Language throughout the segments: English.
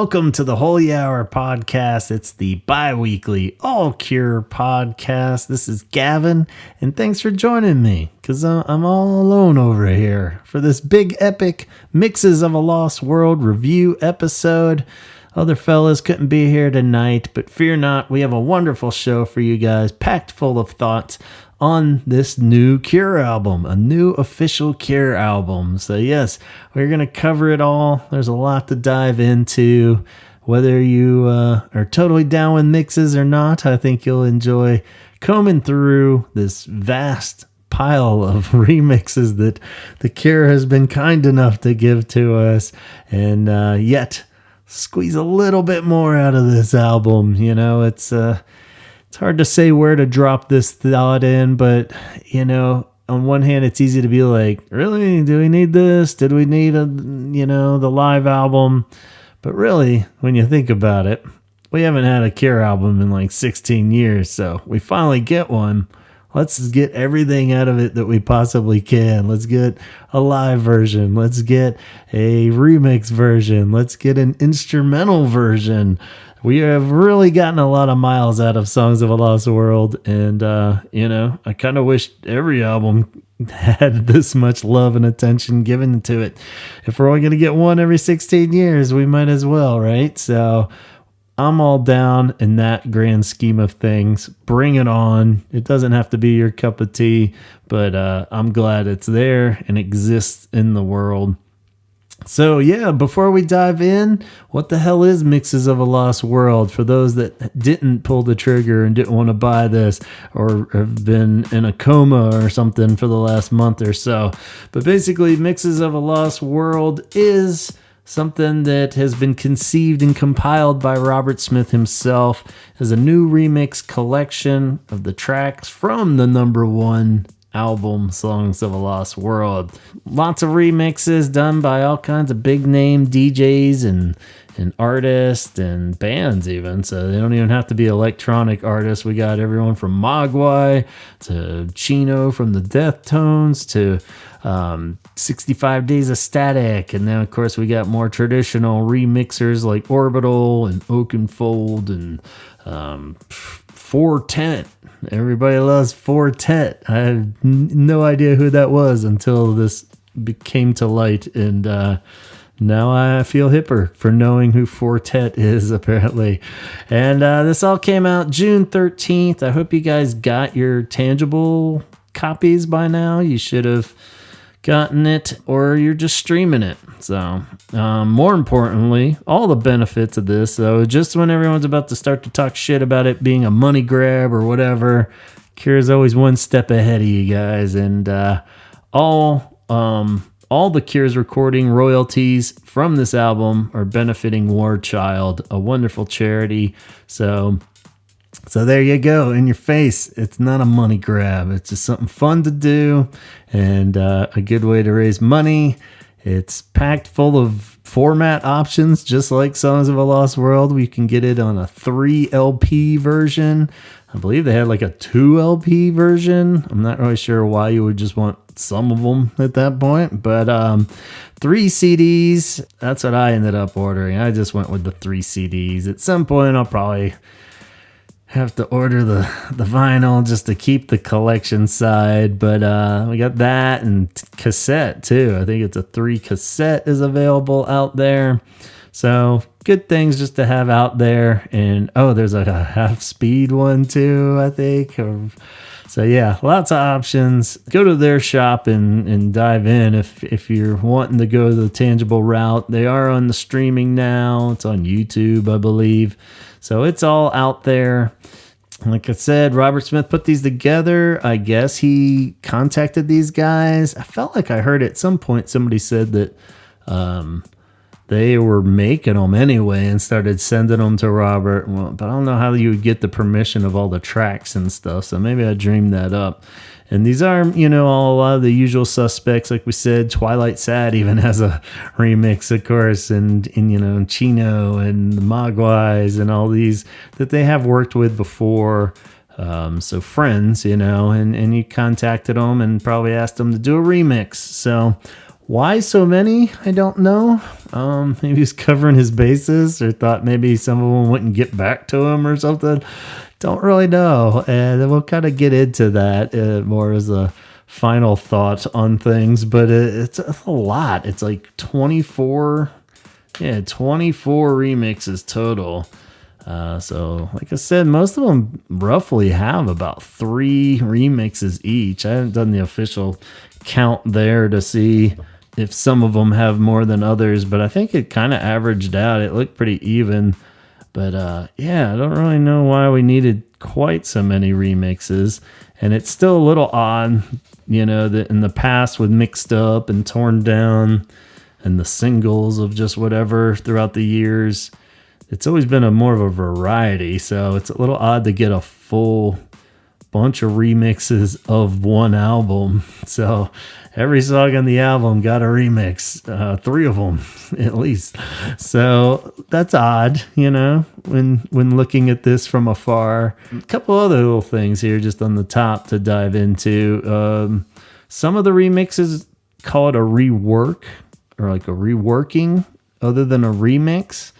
welcome to the Holy Hour podcast. It's the bi-weekly All Cure podcast. This is Gavin, and thanks for joining me, because I'm all alone over here for this big epic Mixes of a Lost World review episode. Other fellas couldn't be here tonight, but fear not, we have a wonderful show for you guys, packed full of thoughts on this new Cure album, a new official Cure album. So yes, we're going to cover it all. There's a lot to dive into. Whether you are totally down with mixes or not, I think you'll enjoy combing through this vast pile of remixes that the Cure has been kind enough to give to us, and yet squeeze a little bit more out of this album. You know, it's hard to say where to drop this thought in, but, you know, on one hand, it's easy to be like, really? Do we need this? Did we need the live album? But really, when you think about it, we haven't had a Cure album in like 16 years, so we finally get one. Let's get everything out of it that we possibly can. Let's get a live version. Let's get a remix version. Let's get an instrumental version. We have really gotten a lot of miles out of Songs of a Lost World, and, I kind of wish every album had this much love and attention given to it. If we're only going to get one every 16 years, we might as well, right? So I'm all down in that grand scheme of things. Bring it on. It doesn't have to be your cup of tea, but I'm glad it's there and exists in the world. So yeah, before we dive in, what the hell is Mixes of a Lost World? For those that didn't pull the trigger and didn't want to buy this, or have been in a coma or something for the last month or so. But basically, Mixes of a Lost World is something that has been conceived and compiled by Robert Smith himself as a new remix collection of the tracks from the number one album, Songs of a Lost World. Lots of remixes done by all kinds of big name DJs and artists and bands even, so they don't even have to be electronic artists. We got everyone from Mogwai to Chino from the Deftones to 65 Days of Static, and then of course we got more traditional remixers like Orbital and Oakenfold and 410. Everybody loves 410. I have no idea who that was until this came to light, and now I feel hipper for knowing who 410 is, apparently. And this all came out June 13th. I hope you guys got your tangible copies by now. You should have gotten it, or you're just streaming it. So more importantly, all the benefits of this, so just when everyone's about to start to talk shit about it being a money grab or whatever, Cure's always one step ahead of you guys. And all the Cure's recording royalties from this album are benefiting War Child, a wonderful charity. So there you go, in your face. It's not a money grab. It's just something fun to do and a good way to raise money. It's packed full of format options, just like Songs of a Lost World. We can get it on a 3 LP version. I believe they had like a 2 LP version. I'm not really sure why you would just want some of them at that point, but 3 CDs. That's what I ended up ordering. I just went with the 3 CDs. At some point, I'll probably have to order the vinyl just to keep the collection side, but we got that and cassette too. I think it's a 3 cassette is available out there, so good things just to have out there. And there's like a half speed one too, I think. So yeah, lots of options. Go to their shop and dive in if you're wanting to go the tangible route. They are on the streaming now. It's on YouTube, I believe. So it's all out there. Like I said, Robert Smith put these together. I guess he contacted these guys. I felt like I heard at some point somebody said that they were making them anyway and started sending them to Robert. Well, but I don't know how you would get the permission of all the tracks and stuff. So maybe I dreamed that up. And these are, a lot of the usual suspects. Like we said, Twilight Sad even has a remix, of course, and Chino and the Mogwais and all these that they have worked with before. So friends, and you contacted them and probably asked them to do a remix. So why so many? I don't know. Maybe he's covering his bases, or thought maybe some of them wouldn't get back to him or something. Don't really know. And we'll kind of get into that more as a final thought on things. But it's a lot. It's like 24 remixes total. So like I said, most of them roughly have about 3 remixes each. I haven't done the official count there to see if some of them have more than others, but I think it kind of averaged out. It looked pretty even. But I don't really know why we needed quite so many remixes. And it's still a little odd, that in the past with Mixed Up and Torn Down and the singles of just whatever throughout the years, it's always been more of a variety. So it's a little odd to get a full bunch of remixes of one album. So every song on the album got a remix, 3 of them at least. So that's odd, when looking at this from afar. A couple other little things here just on the top to dive into. Some of the remixes call it a rework or like a reworking other than a remix.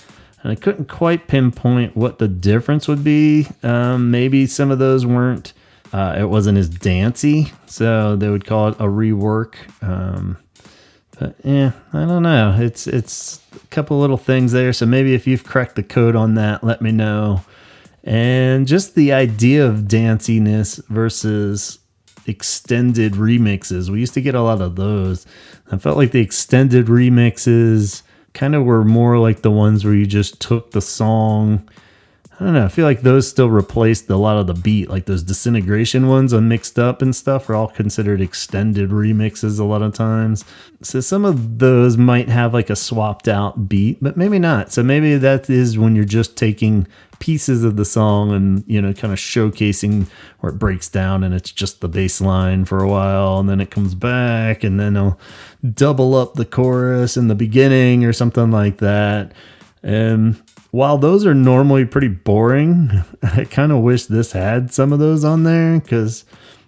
And I couldn't quite pinpoint what the difference would be. Maybe some of those weren't, it wasn't as dancey, so they would call it a rework. But I don't know. It's a couple little things there. So maybe if you've cracked the code on that, let me know. And just the idea of danciness versus extended remixes. We used to get a lot of those. I felt like the extended remixes kind of were more like the ones where you just took the song. I don't know. I feel like those still replaced a lot of the beat, like those Disintegration ones on Mixed Up and stuff are all considered extended remixes a lot of times. So some of those might have like a swapped out beat, but maybe not. So maybe that is when you're just taking pieces of the song and, kind of showcasing where it breaks down and it's just the bass line for a while and then it comes back and then I'll double up the chorus in the beginning or something like that. And while those are normally pretty boring, I kind of wish this had some of those on there because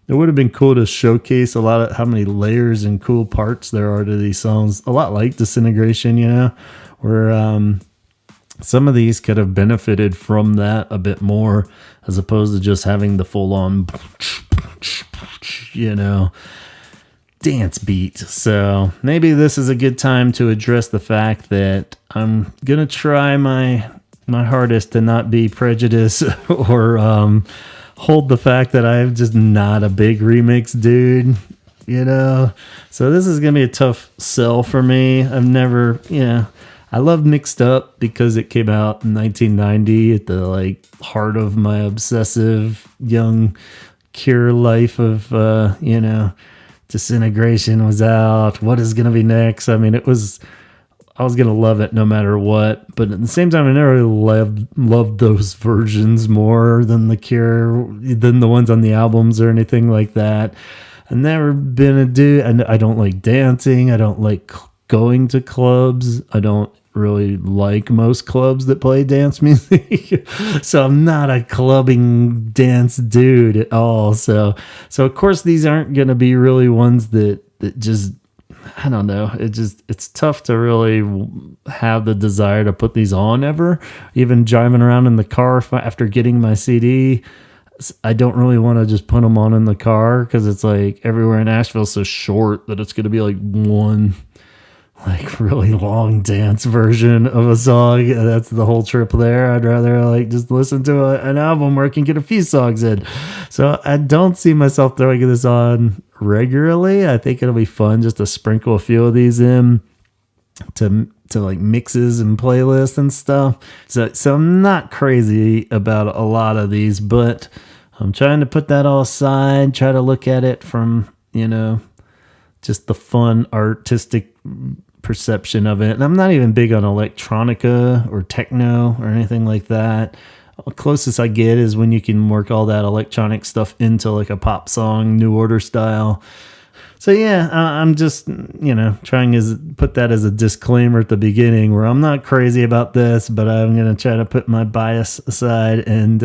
it would have been cool to showcase a lot of how many layers and cool parts there are to these songs. A lot like Disintegration, where some of these could have benefited from that a bit more as opposed to just having the full on, dance beat. So maybe this is a good time to address the fact that I'm going to try my hardest to not be prejudiced or hold the fact that I'm just not a big remix dude, So this is going to be a tough sell for me. I've never, I love Mixed Up because it came out in 1990 at the heart of my obsessive young Cure life of, Disintegration was out. What is going to be next? I mean, I was going to love it no matter what. But at the same time, I never really loved those versions more than the Cure, than the ones on the albums or anything like that. I've never been a dude. And I don't like dancing. I don't like going to clubs. I don't really like most clubs that play dance music. So I'm not a clubbing dance dude at all. So of course these aren't going to be really ones that just, I don't know. It's tough to really have the desire to put these on ever. Even driving around in the car after getting my CD, I don't really want to just put them on in the car because it's like everywhere in Asheville is so short that it's going to be like one really long dance version of a song. That's the whole trip there. I'd rather just listen to an album where I can get a few songs in. So I don't see myself throwing this on regularly. I think it'll be fun just to sprinkle a few of these in to mixes and playlists and stuff. So I'm not crazy about a lot of these, but I'm trying to put that all aside, try to look at it from, just the fun artistic perception of it. And I'm not even big on electronica or techno or anything like that. The closest I get is when you can work all that electronic stuff into a pop song, New Order style. So yeah, I'm just, trying to put that as a disclaimer at the beginning where I'm not crazy about this, but I'm going to try to put my bias aside and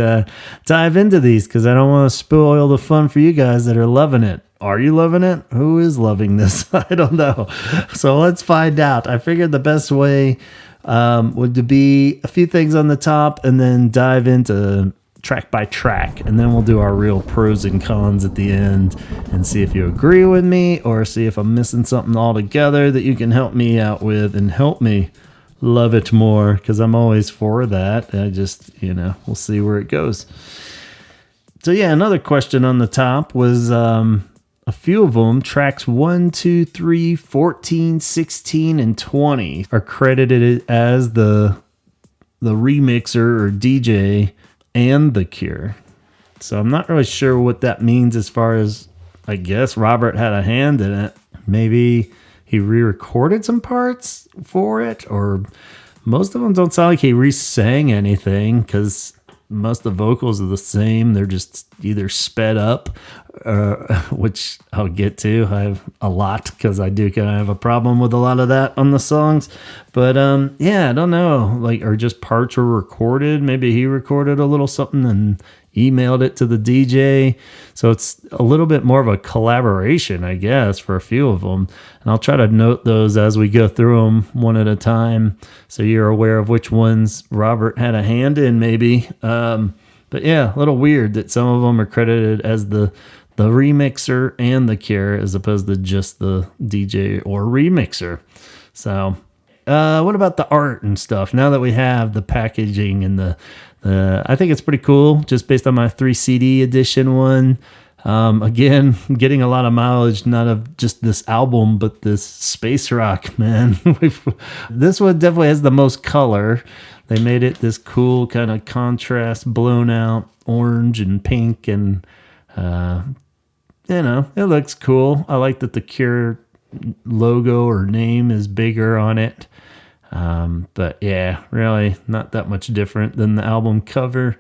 dive into these because I don't want to spoil the fun for you guys that are loving it. Are you loving it? Who is loving this? I don't know. So let's find out. I figured the best way would to be a few things on the top and then dive into track by track, and then we'll do our real pros and cons at the end and see if you agree with me or see if I'm missing something altogether that you can help me out with and help me love it more, because I'm always for that. I just, we'll see where it goes. So yeah, another question on the top was a few of them, tracks 1, 2, 3, 14, 16, and 20 are credited as the remixer or DJ and The Cure. So I'm not really sure what that means as far as, I guess Robert had a hand in it. Maybe he re-recorded some parts for it, or most of them don't sound like he re-sang anything because most of the vocals are the same. They're just either sped up, which I'll get to. I have a lot because I do kind of have a problem with a lot of that on the songs. But yeah, I don't know. Or just parts were recorded. Maybe he recorded a little something and emailed it to the DJ. So it's a little bit more of a collaboration, I guess, for a few of them. And I'll try to note those as we go through them one at a time, so you're aware of which ones Robert had a hand in, maybe. But yeah, a little weird that some of them are credited as the remixer and The Cure as opposed to just the DJ or remixer. So what about the art and stuff? Now that we have the packaging and I think it's pretty cool, just based on my 3 CD edition one. Again, getting a lot of mileage, not of just this album, but this space rock, man. This one definitely has the most color. They made it this cool kind of contrast, blown out orange and pink, and it looks cool. I like that the Cure logo or name is bigger on it. But yeah, really not that much different than the album cover.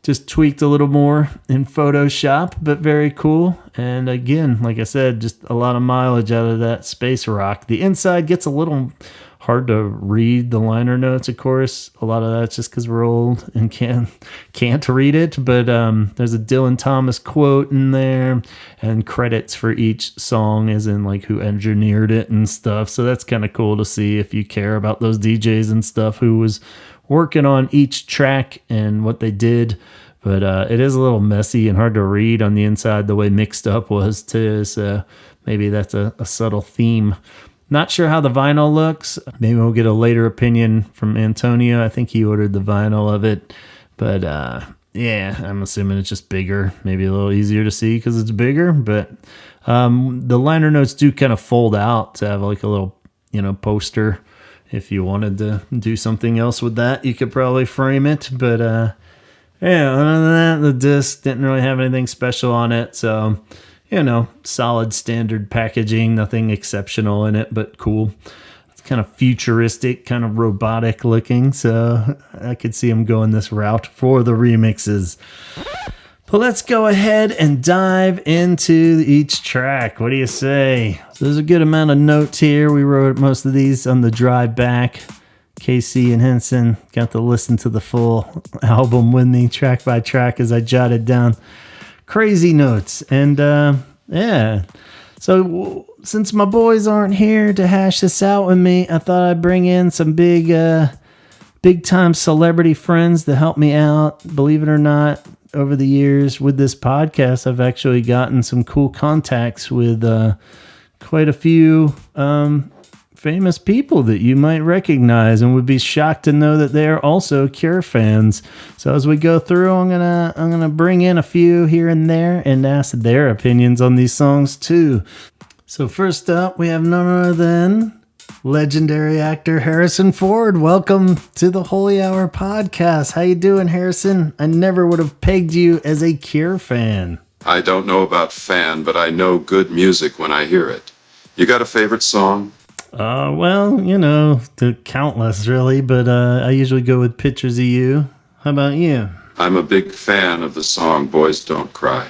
Just tweaked a little more in Photoshop, but very cool. And again, like I said, just a lot of mileage out of that space rock. The inside gets a little hard to read the liner notes, of course. A lot of that's just because we're old and can't read it. But there's a Dylan Thomas quote in there and credits for each song, as in who engineered it and stuff. So that's kind of cool to see if you care about those DJs and stuff who was working on each track and what they did. But it is a little messy and hard to read on the inside the way Mixed Up was too. So maybe that's a subtle theme. Not sure how the vinyl looks. Maybe we'll get a later opinion from Antonio. I think he ordered the vinyl of it. But yeah, I'm assuming it's just bigger. Maybe a little easier to see because it's bigger. But the liner notes do kind of fold out to have a little, poster. If you wanted to do something else with that, you could probably frame it. But yeah, other than that, the disc didn't really have anything special on it. So, solid standard packaging, nothing exceptional in it, but cool. It's kind of futuristic, kind of robotic looking. So I could see them going this route for the remixes. But let's go ahead and dive into each track. What do you say? So there's a good amount of notes here. We wrote most of these on the drive back. Casey and Henson got to listen to the full album with me, track by track, as I jotted down crazy notes. And yeah, so since my boys aren't here to hash this out with me, I thought I'd bring in some big time celebrity friends to help me out. Believe it or not, over the years with this podcast, I've actually gotten some cool contacts with quite a few famous people that you might recognize and would be shocked to know that they are also Cure fans. So as we go through, I'm gonna bring in a few here and there and ask their opinions on these songs too. So first up, we have none other than legendary actor Harrison Ford. Welcome to the Holy Hour podcast. How you doing, Harrison? I never would have pegged you as a Cure fan. I don't know about fan, but I know good music when I hear it. You got a favorite song? Well, countless really, but I usually go with Pictures of You. How about you? I'm a big fan of the song Boys Don't Cry.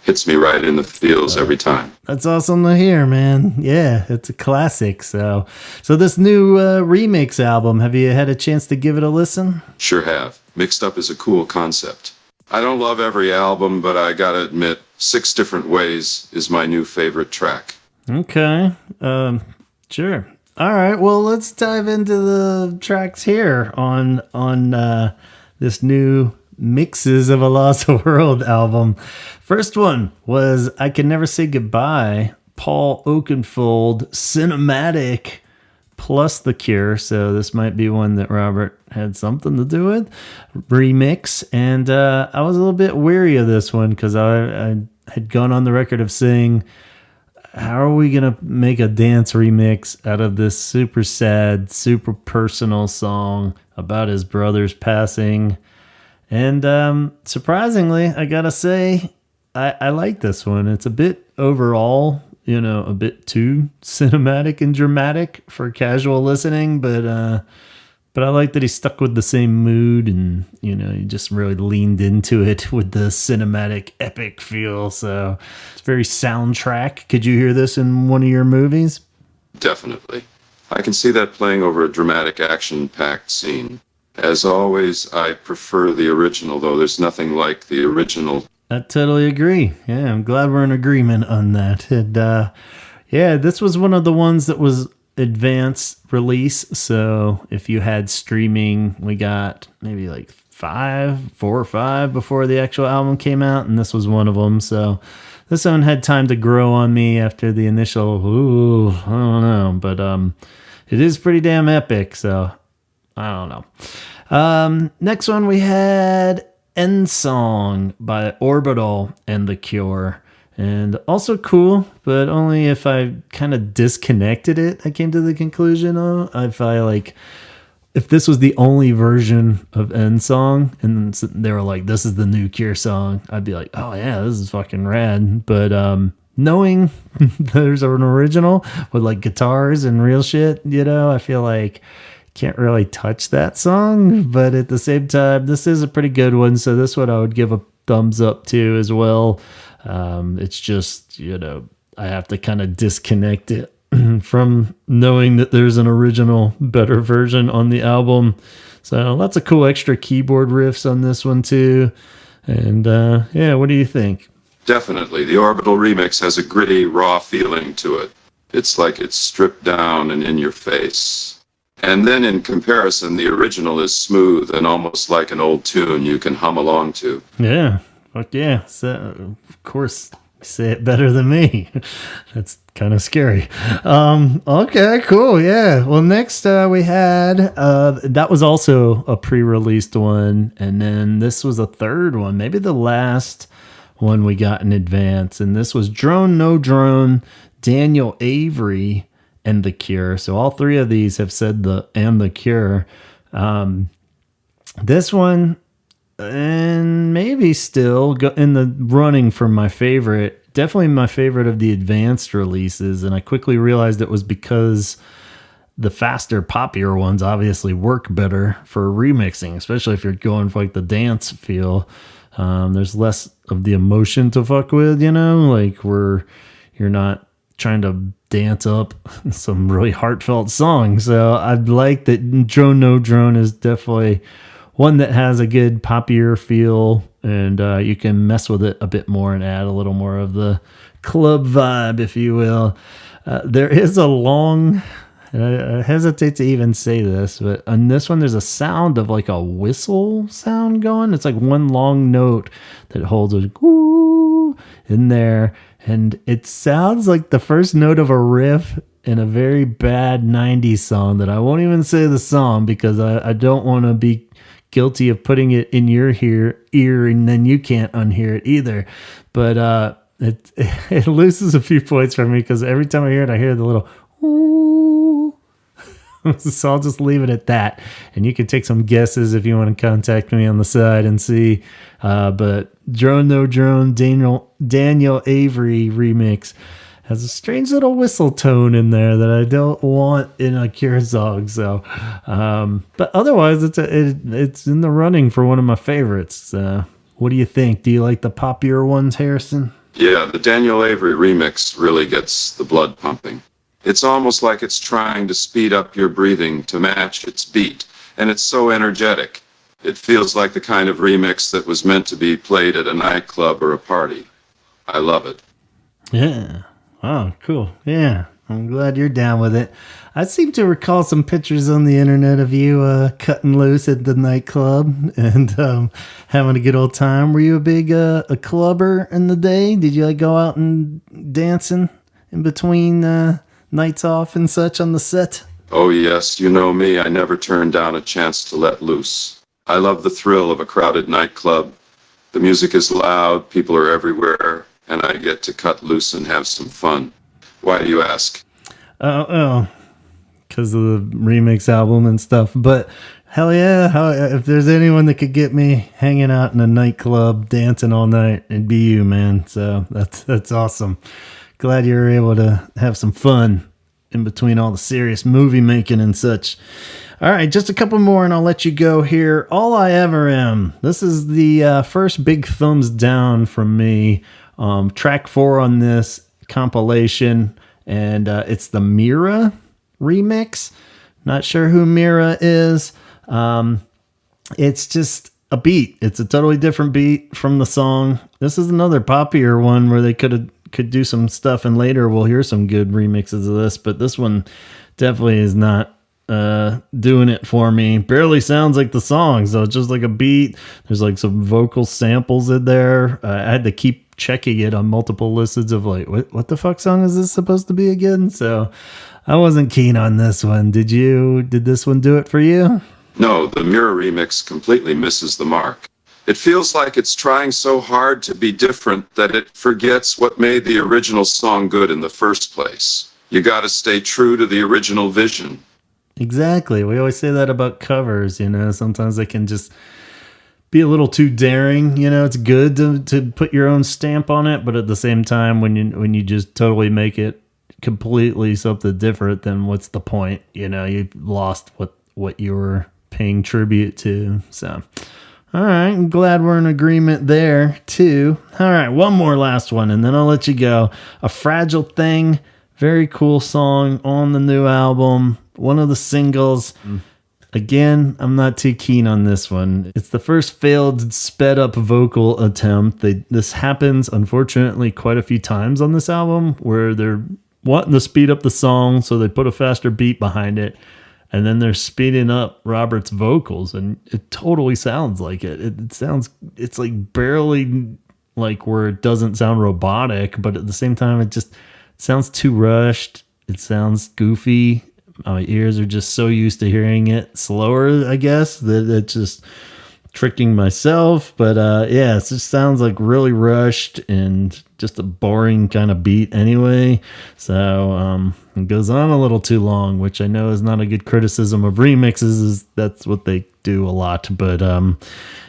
Hits me right in the feels every time. That's awesome to hear, man. Yeah, it's a classic. So this new remix album, have you had a chance to give it a listen? Sure have. Mixed Up is a cool concept. I don't love every album, but I gotta admit, 6 Different Ways is my new favorite track. Okay. Sure. All right. Well, let's dive into the tracks here on this new Mixes of a Lost World album. First one was I Can Never Say Goodbye, Paul Oakenfold cinematic plus The Cure. So this might be one that Robert had something to do with. Remix. And I was a little bit weary of this one because I had gone on the record of saying, how are we going to make a dance remix out of this super sad, super personal song about his brother's passing? And surprisingly, I got to say, I like this one. It's a bit overall, a bit too cinematic and dramatic for casual listening, but I like that he stuck with the same mood and, he just really leaned into it with the cinematic epic feel. So it's very soundtrack. Could you hear this in one of your movies? Definitely. I can see that playing over a dramatic action-packed scene. As always, I prefer the original, though there's nothing like the original. I totally agree. Yeah, I'm glad we're in agreement on that. And yeah, this was one of the ones that was advanced release. So if you had streaming, we got maybe like 4 or 5 before the actual album came out, and this was one of them. So this one had time to grow on me after the initial, I don't know, but it is pretty damn epic. So I don't know. Next one we had End Song by Orbital and The Cure. And also cool, but only if I kind of disconnected it, I came to the conclusion of if this was the only version of End Song and they were like, this is the new Cure song, I'd be like, oh yeah, this is fucking rad. But knowing there's an original with like guitars and real shit, I feel like can't really touch that song. But at the same time, this is a pretty good one. So this one I would give a thumbs up to as well. It's just, I have to kind of disconnect it from knowing that there's an original better version on the album. So lots of cool extra keyboard riffs on this one too. And yeah, what do you think? Definitely. The Orbital remix has a gritty, raw feeling to it. It's like it's stripped down and in your face. And then in comparison, the original is smooth and almost like an old tune you can hum along to. Yeah. Fuck yeah. So, of course, say it better than me. That's kind of scary. Okay, cool. Yeah. Well, next we had, that was also a pre-released one. And then this was a third one, maybe the last one we got in advance. And this was Drone No Drone, Daniel Avery, and The Cure. So all 3 of these have said The Cure. This one, and maybe still in the running for my favorite, definitely my favorite of the advanced releases. And I quickly realized it was because the faster, poppier ones obviously work better for remixing, especially if you're going for like the dance feel. There's less of the emotion to fuck with, like where you're not trying to dance up some really heartfelt song. So I'd like that Drone No Drone is definitely one that has a good poppier feel, and you can mess with it a bit more and add a little more of the club vibe, if you will. There is a long, I hesitate to even say this, but on this one, there's a sound of like a whistle sound going. It's like one long note that holds a woo in there. And it sounds like the first note of a riff in a very bad 90s song that I won't even say the song because I don't want to be guilty of putting it in your ear and then you can't unhear it either. But it loses a few points for me because every time I hear it, I hear the little ooh. So I'll just leave it at that. And you can take some guesses if you want to contact me on the side and see. But Drone No Drone, Daniel Avery remix has a strange little whistle tone in there that I don't want in a Cure song. So, but otherwise, it's in the running for one of my favorites. What do you think? Do you like the poppier ones, Harrison? Yeah, the Daniel Avery remix really gets the blood pumping. It's almost like it's trying to speed up your breathing to match its beat, and it's so energetic. It feels like the kind of remix that was meant to be played at a nightclub or a party. I love it. Yeah. Oh, cool. Yeah. I'm glad you're down with it. I seem to recall some pictures on the internet of you cutting loose at the nightclub and having a good old time. Were you a big a clubber in the day? Did you like go out and dancing in between nights off and such on the set? Oh, yes, you know me, I never turn down a chance to let loose. I love the thrill of a crowded nightclub. The music is loud, people are everywhere, and I get to cut loose and have some fun. Why do you ask? Oh, because of the remix album and stuff. But hell yeah, if there's anyone that could get me hanging out in a nightclub dancing all night, it'd be you, man. So that's awesome. Glad you were able to have some fun in between all the serious movie making and such. All right, just a couple more and I'll let you go here. All I Ever Am. This is the first big thumbs down from me. Track 4 on this compilation, and it's the Mira remix. Not sure who Mira is. It's just a beat. It's a totally different beat from the song. This is another poppier one where they could do some stuff, and later we'll hear some good remixes of this, but this one definitely is not doing it for me. Barely sounds like the song, so it's just like a beat. There's like some vocal samples in there. I had to keep checking it on multiple listens of like, what the fuck song is this supposed to be again? So I wasn't keen on this one. Did this one do it for you? No, the Mirror remix completely misses the mark. It feels like it's trying so hard to be different that it forgets what made the original song good in the first place. You gotta stay true to the original vision. Exactly. We always say that about covers, sometimes they can just be a little too daring. It's good to put your own stamp on it, but at the same time, when you just totally make it completely something different, then what's the point? You've lost what you were paying tribute to. So, all right, I'm glad we're in agreement there too. All right, one more last one, and then I'll let you go. A Fragile Thing, very cool song on the new album. One of the singles. Again, I'm not too keen on this one. It's the first failed sped up vocal attempt. This happens, unfortunately, quite a few times on this album where they're wanting to speed up the song, so they put a faster beat behind it, and then they're speeding up Robert's vocals, and it totally sounds like it. It's like barely like where it doesn't sound robotic, but at the same time, it just sounds too rushed. It sounds goofy. My ears are just so used to hearing it slower, I guess, that it's just tricking myself. But yeah, it just sounds like really rushed and just a boring kind of beat anyway. So it goes on a little too long, which I know is not a good criticism of remixes. That's what they do a lot. But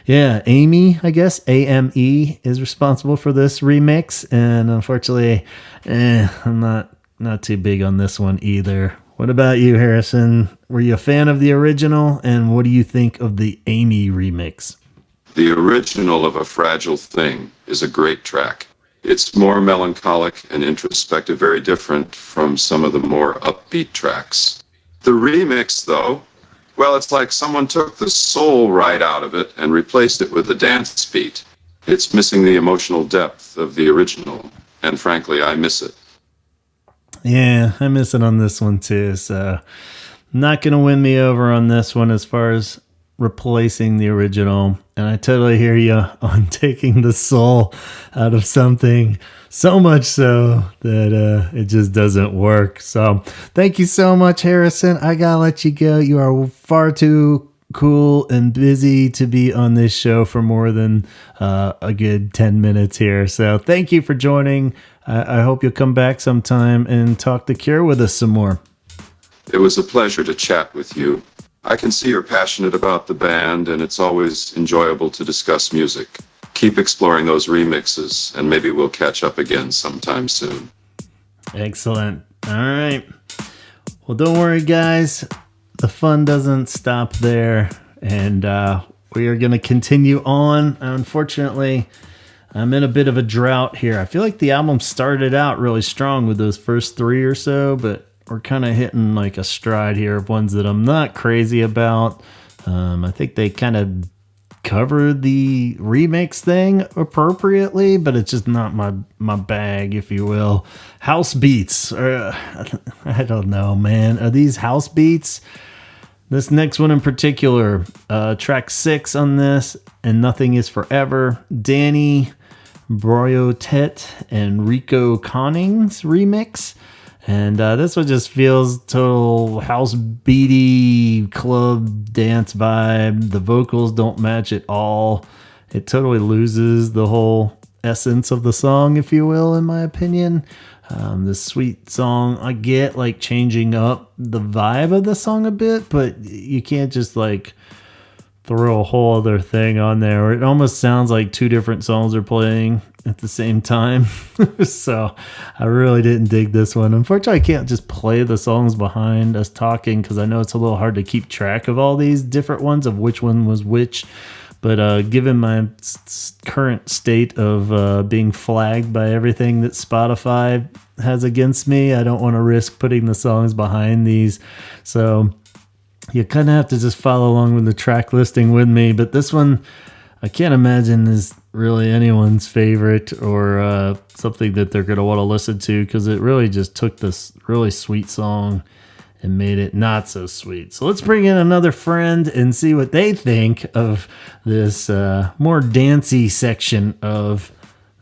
yeah, Amy, I guess, AME, is responsible for this remix. And unfortunately, I'm not too big on this one either. What about you, Harrison? Were you a fan of the original, and what do you think of the Amy remix? The original of A Fragile Thing is a great track. It's more melancholic and introspective, very different from some of the more upbeat tracks. The remix, though, well, it's like someone took the soul right out of it and replaced it with a dance beat. It's missing the emotional depth of the original, and frankly, I miss it. Yeah, I miss it on this one too. So not going to win me over on this one as far as replacing the original. And I totally hear you on taking the soul out of something, so much so that it just doesn't work. So thank you so much, Harrison. I got to let you go. You are far too cool and busy to be on this show for more than a good 10 minutes here. So thank you for joining. I hope you'll come back sometime and talk The Cure with us some more. It was a pleasure to chat with you. I can see you're passionate about the band, and it's always enjoyable to discuss music. Keep exploring those remixes, and maybe we'll catch up again sometime soon. Excellent. All right. Well, don't worry, guys. The fun doesn't stop there, and we are going to continue on. Unfortunately, I'm in a bit of a drought here. I feel like the album started out really strong with those first three or so, but we're kind of hitting like a stride here of ones that I'm not crazy about. I think they kind of cover the remix thing appropriately, but it's just not my bag, if you will. House beats. I don't know, man. Are these house beats? This next one in particular, track 6 on this, and Nothing Is Forever. Danny Broyotet and Rico Conning's remix. And this one just feels total house beaty club dance vibe. The vocals don't match at all. It totally loses the whole essence of the song, if you will, in my opinion. This sweet song, I get like changing up the vibe of the song a bit, but you can't just like throw a whole other thing on there. It almost sounds like two different songs are playing at the same time. So I really didn't dig this one. Unfortunately, I can't just play the songs behind us talking because I know it's a little hard to keep track of all these different ones of which one was which. But given my current state of being flagged by everything that Spotify has against me, I don't want to risk putting the songs behind these. So you kind of have to just follow along with the track listing with me. But this one, I can't imagine is really anyone's favorite or something that they're going to want to listen to, because it really just took this really sweet song and made it not so sweet. So let's bring in another friend and see what they think of this more dancey section of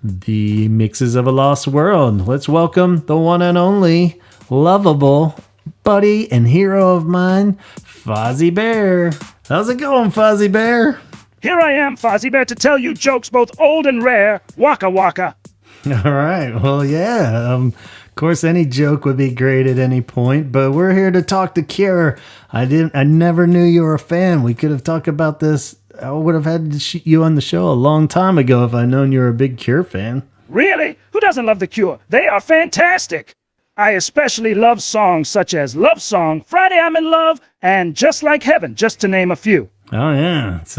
the Mixes of a Lost World. Let's welcome the one and only lovable buddy and hero of mine, Fozzie Bear. How's it going, Fozzie Bear? Here I am, Fozzie Bear, to tell you jokes both old and rare. Waka waka. All right. Well, yeah. Of course, any joke would be great at any point, but we're here to talk to Cure. I never knew you were a fan. We could have talked about this. I would have had you on the show a long time ago if I'd known you were a big Cure fan. Really? Who doesn't love The Cure? They are fantastic. I especially love songs such as Love Song, Friday I'm in Love, and Just Like Heaven, just to name a few. Oh, yeah. It's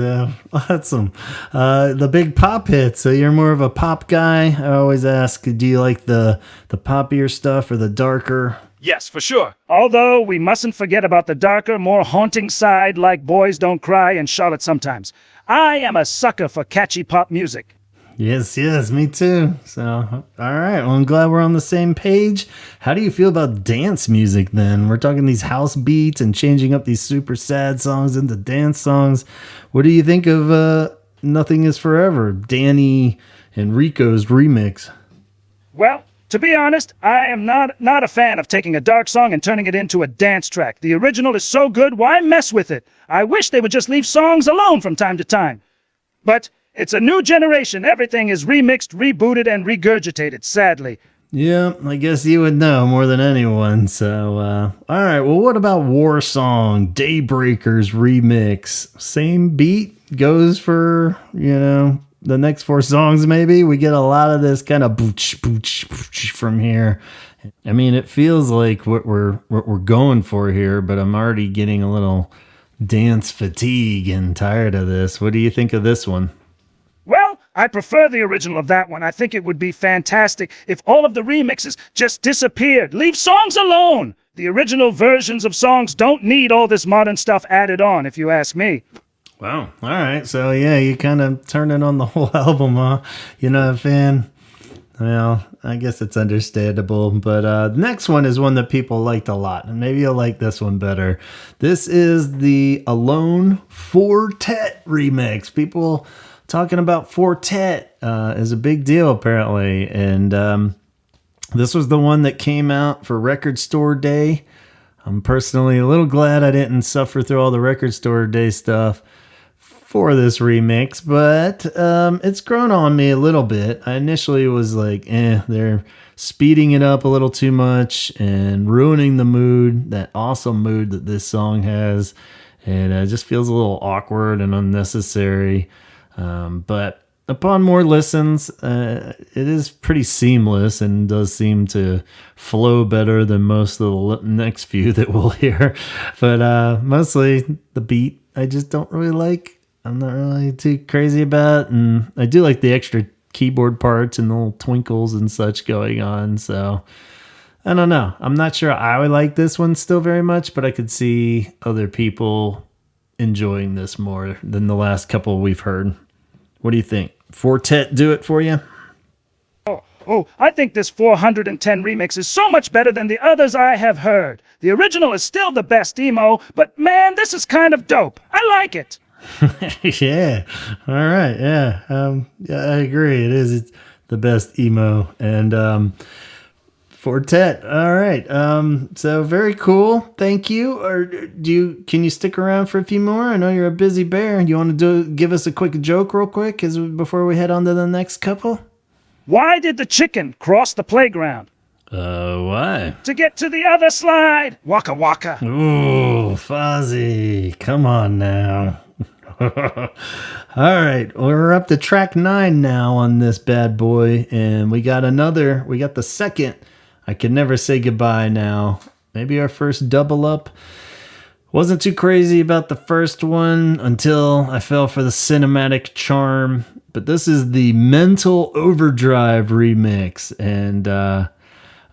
awesome. The big pop hits. So you're more of a pop guy. I always ask, do you like the poppier stuff or the darker? Yes, for sure. Although we mustn't forget about the darker, more haunting side like Boys Don't Cry and Charlotte Sometimes. I am a sucker for catchy pop music. Yes, me too. So, all right. Well, I'm glad we're on the same page. How do you feel about dance music then? We're talking these house beats and changing up these super sad songs into dance songs. What do you think of Nothing Is Forever, Danny and Rico's remix? Well, to be honest, I am not a fan of taking a dark song and turning it into a dance track. The original is so good, why mess with it? I wish they would just leave songs alone from time to time. But it's a new generation. Everything is remixed, rebooted, and regurgitated, sadly. Yeah, I guess you would know more than anyone. So, all right. Well, what about War Song, Daybreakers remix? Same beat goes for, the next 4 songs maybe. We get a lot of this kind of booch, booch, booch from here. I mean, it feels like what we're going for here, but I'm already getting a little dance fatigue and tired of this. What do you think of this one? Well, I prefer the original of that one. I think it would be fantastic if all of the remixes just disappeared. Leave songs alone. The original versions of songs don't need all this modern stuff added on, if you ask me. Wow. All right. So, yeah, you kind of turning on the whole album, huh? You're not a fan? Well, I guess it's understandable. But the next one is one that people liked a lot. And maybe you'll like this one better. This is the Alone Fortet remix. People talking about Fortet is a big deal, apparently. And this was the one that came out for Record Store Day. I'm personally a little glad I didn't suffer through all the Record Store Day stuff for this remix, but it's grown on me a little bit. I initially was like, they're speeding it up a little too much and ruining the mood, that awesome mood that this song has. And it just feels a little awkward and unnecessary. But upon more listens, it is pretty seamless and does seem to flow better than most of the next few that we'll hear. But mostly the beat I just don't really like. I'm not really too crazy about, and I do like the extra keyboard parts and little twinkles and such going on. So I don't know. I'm not sure I would like this one still very much, but I could see other people enjoying this more than the last couple we've heard. What do you think? Fortet do it for you? Oh, I think this 410 remix is so much better than the others I have heard. The original is still the best emo, but man, this is kind of dope. I like it. Yeah. All right. Yeah. Yeah, I agree. It's the best emo. And Fortet. All right. So very cool. Thank you. Or can you stick around for a few more? I know you're a busy bear. You want to give us a quick joke real quick before we head on to the next couple? Why did the chicken cross the playground? Why? To get to the other slide. Waka waka. Ooh, Fozzie. Come on now. All right. We're up to track 9 now on this bad boy. And we got the second. I Can Never Say Goodbye now. Maybe our first double up. Wasn't too crazy about the first one until I fell for the cinematic charm. But this is the Mental Overdrive remix. And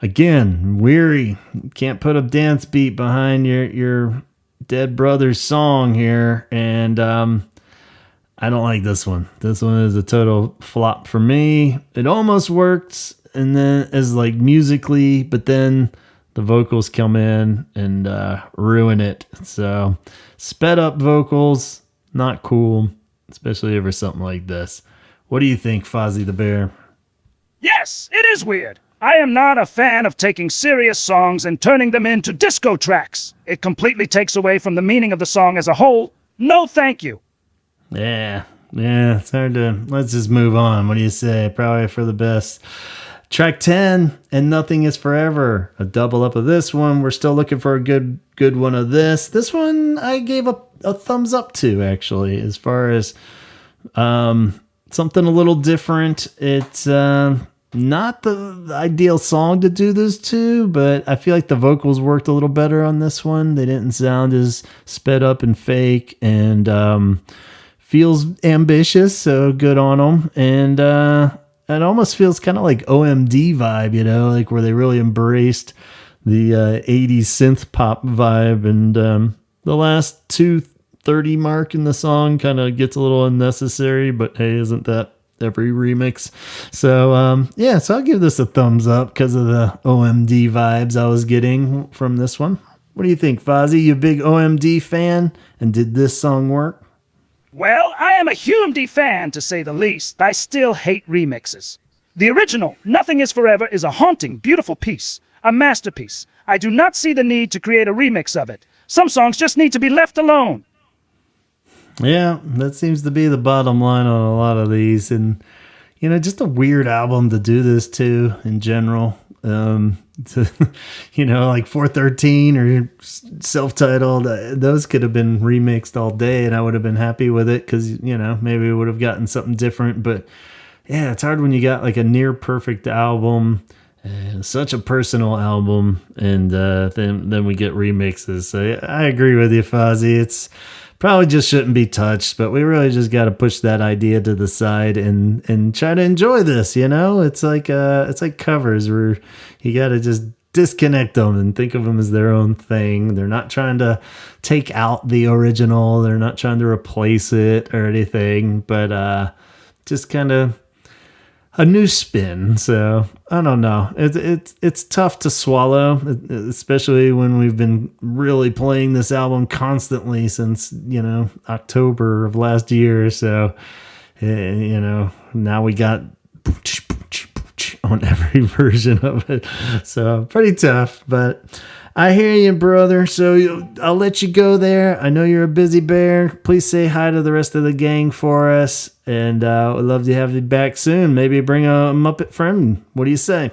again, weary. Can't put a dance beat behind your dead brother's song here. And I don't like this one. This one is a total flop for me. It almost worked and then as like musically, but then the vocals come in and ruin it. So sped up vocals, not cool, especially over something like this. What do you think, Fozzie the Bear? Yes, it is weird. I am not a fan of taking serious songs and turning them into disco tracks. It completely takes away from the meaning of the song as a whole. No thank you. Yeah, it's hard to... Let's just move on. What do you say? Probably for the best. Track 10, And Nothing Is Forever. A double up of this one. We're still looking for a good one of this. This one I gave a thumbs up to, actually, as far as something a little different. It's not the ideal song to do this to, but I feel like the vocals worked a little better on this one. They didn't sound as sped up and fake, and feels ambitious, so good on them. And it almost feels kind of like OMD vibe, like where they really embraced the 80s synth pop vibe. And the last 2:30 mark in the song kind of gets a little unnecessary, but hey, isn't that every remix? So so I'll give this a thumbs up because of the OMD vibes I was getting from this one. What do you think, Fozzie? You a big OMD fan? And did this song work? Well, I am a HUMD fan, to say the least. I still hate remixes. The original, Nothing Is Forever, is a haunting, beautiful piece. A masterpiece. I do not see the need to create a remix of it. Some songs just need to be left alone. Yeah, that seems to be the bottom line on a lot of these. And, just a weird album to do this to in general. Like 413 or self-titled, those could have been remixed all day and I would have been happy with it because, maybe we would have gotten something different. But yeah, it's hard when you got like a near perfect album, such a personal album, and then we get remixes. So yeah, I agree with you, Fozzie. It's probably just shouldn't be touched, but we really just got to push that idea to the side and try to enjoy this. It's like covers where you got to just disconnect them and think of them as their own thing. They're not trying to take out the original. They're not trying to replace it or anything, but just kind of a new spin. So I don't know. It's tough to swallow, especially when we've been really playing this album constantly since October of last year. So now we got on every version of it. So pretty tough, but I hear you, brother. So I'll let you go there. I know you're a busy bear. Please say hi to the rest of the gang for us. And we'd love to have you back soon. Maybe bring a Muppet friend. What do you say?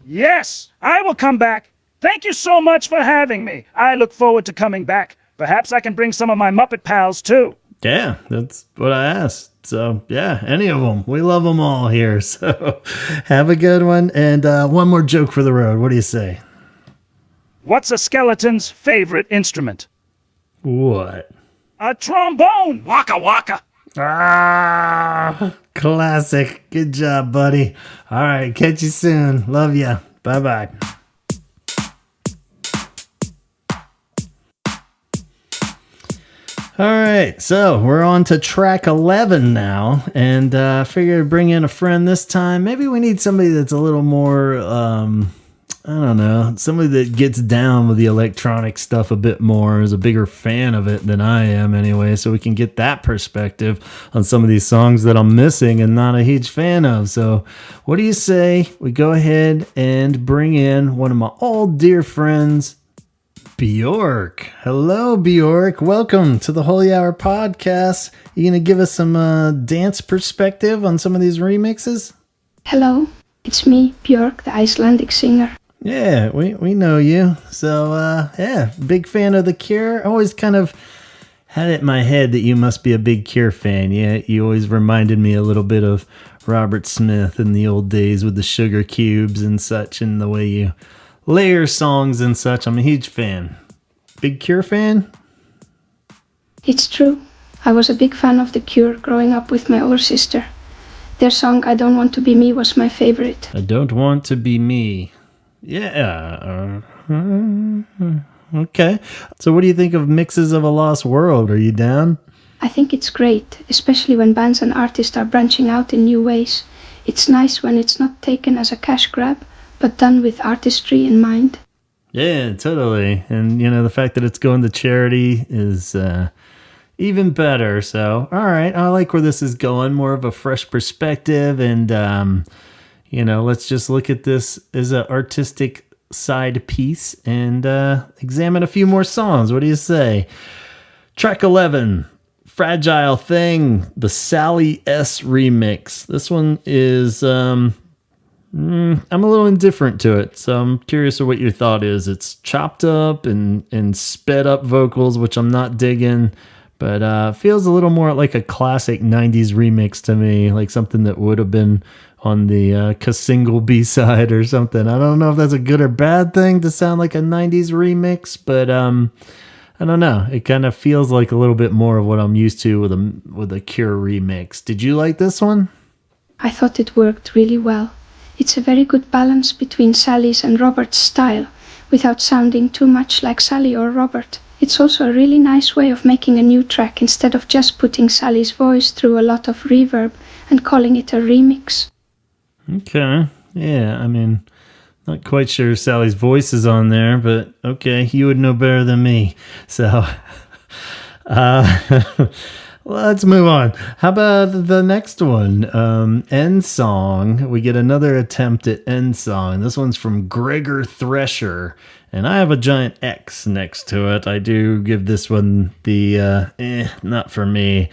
Yes, I will come back. Thank you so much for having me. I look forward to coming back. Perhaps I can bring some of my Muppet pals too. Yeah, that's what I asked. So, yeah, any of them. We love them all here. So, have a good one. And one more joke for the road. What do you say? What's a skeleton's favorite instrument? What? A trombone. Waka waka. Ah, classic. Good job, buddy. All right, catch you soon. Love ya. Bye-bye. All right, so we're on to track 11 now, and I figured I'd bring in a friend this time. Maybe we need somebody that's a little more, I don't know, somebody that gets down with the electronic stuff a bit more, is a bigger fan of it than I am anyway, so we can get that perspective on some of these songs that I'm missing and not a huge fan of. So what do you say we go ahead and bring in one of my old dear friends, Bjork. Hello, Bjork. Welcome to the Holy Hour podcast. You gonna give us some dance perspective on some of these remixes? Hello, it's me, Bjork, the Icelandic singer. Yeah, we know you. So, yeah, big fan of The Cure. I always kind of had it in my head that you must be a big Cure fan. Yeah, you always reminded me a little bit of Robert Smith in the old days with the sugar cubes and such, and the way you layer songs and such. I'm a huge fan. Big Cure fan? It's true. I was a big fan of The Cure growing up with my older sister. Their song I Don't Want to Be Me was my favorite. I Don't Want to Be Me. Yeah. Okay. So what do you think of Mixes of a Lost World? Are you down? I think it's great, especially when bands and artists are branching out in new ways. It's nice when it's not taken as a cash grab, but done with artistry in mind. Yeah, totally. And, you know, the fact that it's going to charity is even better. So, all right, I like where this is going. More of a fresh perspective. And, you know, let's just look at this as an artistic side piece and examine a few more songs. What do you say? Track 11, Fragile Thing, the Sally S remix. This one is... I'm a little indifferent to it, so I'm curious of what your thought is. It's chopped up and sped up vocals, which I'm not digging, but feels a little more like a classic 90s remix to me, like something that would have been on the single B-side or something. I don't know if that's a good or bad thing to sound like a 90s remix, but I don't know. It kind of feels like a little bit more of what I'm used to with a Cure remix. Did you like this one? I thought it worked really well. It's a very good balance between Sally's and Robert's style, without sounding too much like Sally or Robert. It's also a really nice way of making a new track instead of just putting Sally's voice through a lot of reverb and calling it a remix. Okay. Yeah, I mean, not quite sure Sally's voice is on there, but okay, you would know better than me. So, let's move on. How about the next one? End Song. We get another attempt at End Song. This one's from Gregor Thresher, and I have a giant X next to it. I do give this one the not for me.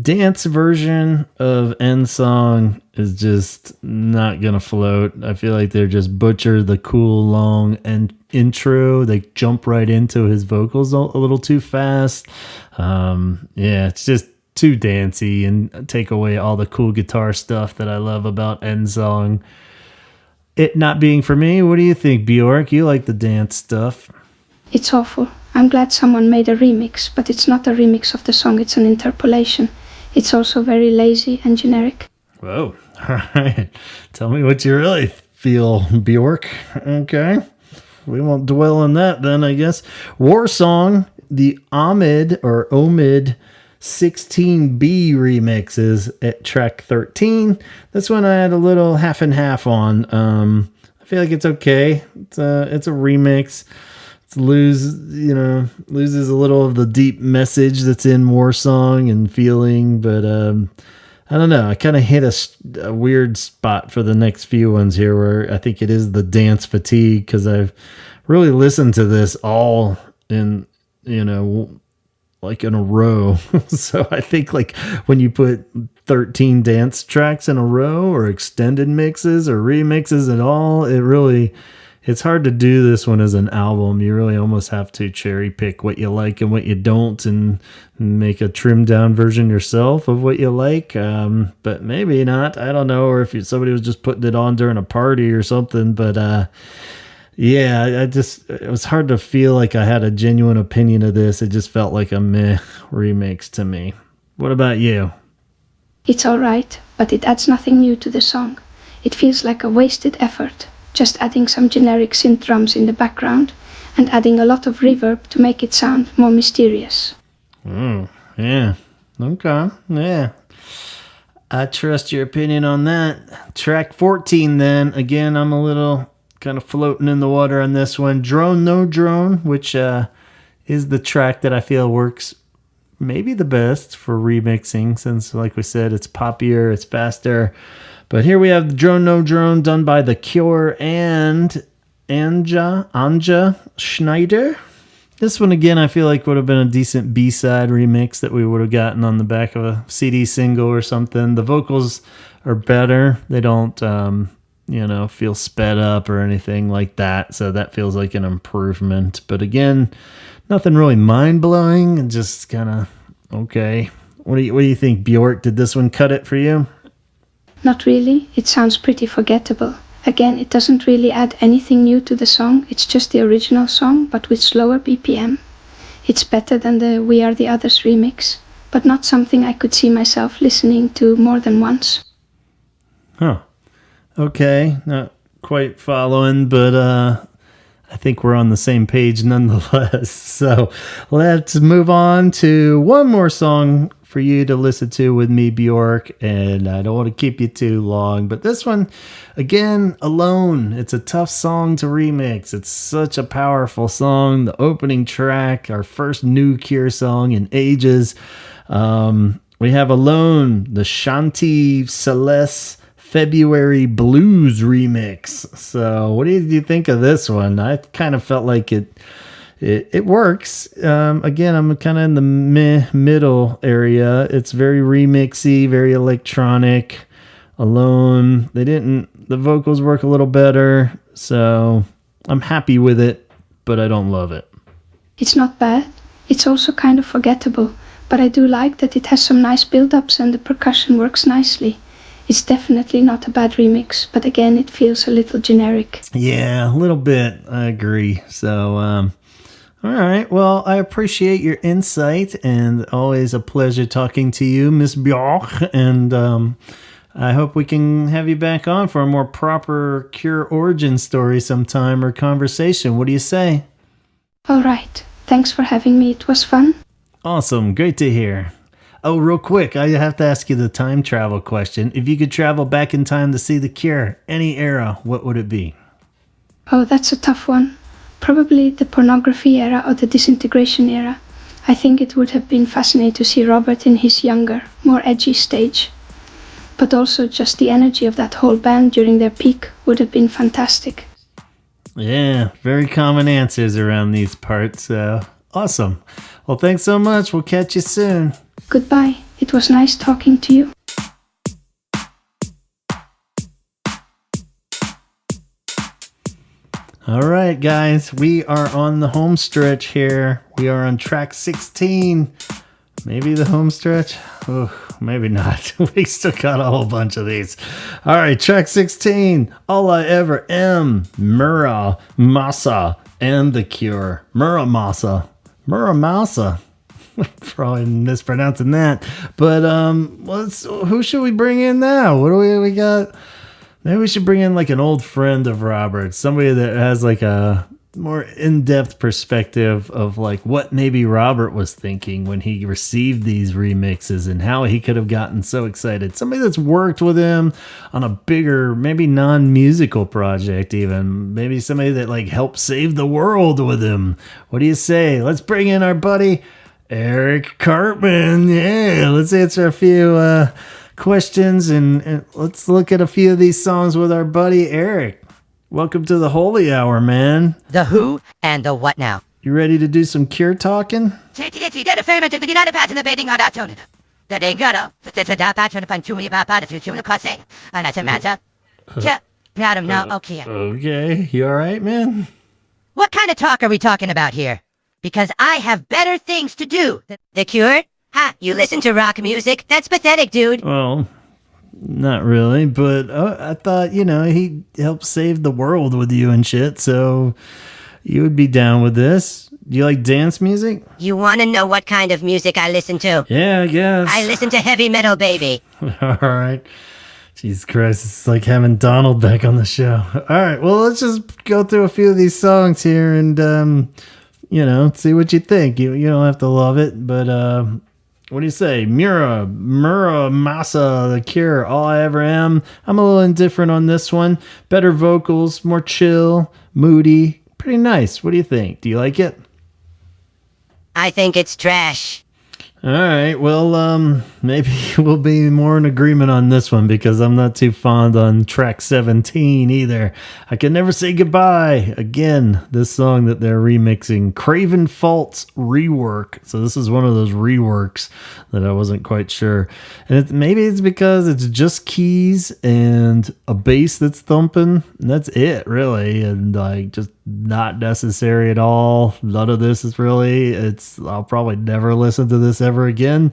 Dance version of End Song is just not gonna float. I feel like they're just butchered the cool long intro. They jump right into his vocals a little too fast. Yeah, it's just too dancey and take away all the cool guitar stuff that I love about End Song. It not being for me. What do you think, Bjork? You like the dance stuff? It's awful. I'm glad someone made a remix, but it's not a remix of the song, it's an interpolation. It's also very lazy and generic. Whoa. All right. Tell me what you really feel, Bjork. Okay. We won't dwell on that then, I guess. War Song, the Omid 16B remixes at track 13. This one I had a little half and half on. I feel like it's okay. It's a remix. Loses a little of the deep message that's in War Song and feeling, but I don't know. I kind of hit a weird spot for the next few ones here where I think it is the dance fatigue, because I've really listened to this all in, like in a row. So I think like when you put 13 dance tracks in a row or extended mixes or remixes at all, it's hard to do this one as an album. You really almost have to cherry pick what you like and what you don't and make a trimmed down version yourself of what you like. But maybe not. I don't know. Or if somebody was just putting it on during a party or something. But yeah, it was hard to feel like I had a genuine opinion of this. It just felt like a meh remix to me. What about you? It's alright, but it adds nothing new to the song. It feels like a wasted effort, just adding some generic synth drums in the background and adding a lot of reverb to make it sound more mysterious. Yeah. Okay. Yeah. I trust your opinion on that. Track 14 then. Again, I'm a little kind of floating in the water on this one. Drone No Drone, which is the track that I feel works maybe the best for remixing, since, like we said, it's poppier, it's faster. But here we have Drone No Drone, done by The Cure and Anja Schneider. This one, again, I feel like would have been a decent B-side remix that we would have gotten on the back of a CD single or something. The vocals are better. They don't, feel sped up or anything like that. So that feels like an improvement. But again, nothing really mind-blowing, and just kind of okay. What do you think, Bjork? Did this one cut it for you? Not really. It sounds pretty forgettable. Again, it doesn't really add anything new to the song. It's just the original song, but with slower BPM. It's better than the We Are the Others remix, but not something I could see myself listening to more than once. Huh. Okay. Not quite following, but I think we're on the same page nonetheless. So let's move on to one more song for you to listen to with me, Bjork, and I don't want to keep you too long, but this one, again, Alone. It's a tough song to remix. It's such a powerful song. The opening track, our first new Cure song in ages. We have Alone, the Shanti Celeste February Blues remix. So what do you think of this one? I kind of felt like it works. Again, I'm kind of in the middle area. It's very remixy, very electronic. Alone, the vocals work a little better, so I'm happy with it, but I don't love it. It's not bad. It's also kind of forgettable, but I do like that it has some nice build-ups and the percussion works nicely. It's definitely not a bad remix, but again, it feels a little generic. Yeah, a little bit. I agree. So, all right. Well, I appreciate your insight, and always a pleasure talking to you, Miss Bjork. And I hope we can have you back on for a more proper Cure origin story sometime, or conversation. What do you say? All right. Thanks for having me. It was fun. Awesome. Great to hear. Oh, real quick, I have to ask you the time travel question. If you could travel back in time to see The Cure, any era, what would it be? Oh, that's a tough one. Probably the pornography era or the disintegration era. I think it would have been fascinating to see Robert in his younger, more edgy stage. But also just the energy of that whole band during their peak would have been fantastic. Yeah, very common answers around these parts. Awesome. Well, thanks so much. We'll catch you soon. Goodbye. It was nice talking to you. All right, guys, we are on the home stretch here. We are on track 16. Maybe the home stretch? Oh, maybe not. We still got a whole bunch of these. All right, track 16. All I Ever Am, Mura Masa, and The Cure. Mura Masa. Probably mispronouncing that. But who should we bring in now? What do we got? Maybe we should bring in like an old friend of Robert's, somebody that has like a more in-depth perspective of like what maybe Robert was thinking when he received these remixes and how he could have gotten so excited. Somebody that's worked with him on a bigger, maybe non-musical project even. Maybe somebody that like helped save the world with him. What do you say? Let's bring in our buddy Eric Cartman. Yeah, let's answer a few questions and let's look at a few of these songs with our buddy Eric. Welcome to the Holy Hour, man. The who and the what now? You ready to do some Cure talking? Okay, you all right, man? What kind of talk are we talking about here? Because I have better things to do. The Cure? Ha, you listen to rock music? That's pathetic, dude. Well, not really, but I thought, he helped save the world with you and shit, so you would be down with this. Do you like dance music? You want to know what kind of music I listen to? Yeah, I guess. I listen to heavy metal, baby. All right. Jesus Christ, it's like having Donald back on the show. All right, well, let's just go through a few of these songs here and, see what you think. You don't have to love it, but what do you say? Mura, Massa, The Cure, All I Ever Am. I'm a little indifferent on this one. Better vocals, more chill, moody. Pretty nice. What do you think? Do you like it? I think it's trash. All right, well, maybe we'll be more in agreement on this one because I'm not too fond on track 17 either. I Can Never Say Goodbye. Again, this song that they're remixing, Craven Fault's rework. So this is one of those reworks that I wasn't quite sure. And maybe it's because it's just keys and a bass that's thumping. And that's it, really. And like just not necessary at all. None of this is really, I'll probably never listen to this ever again.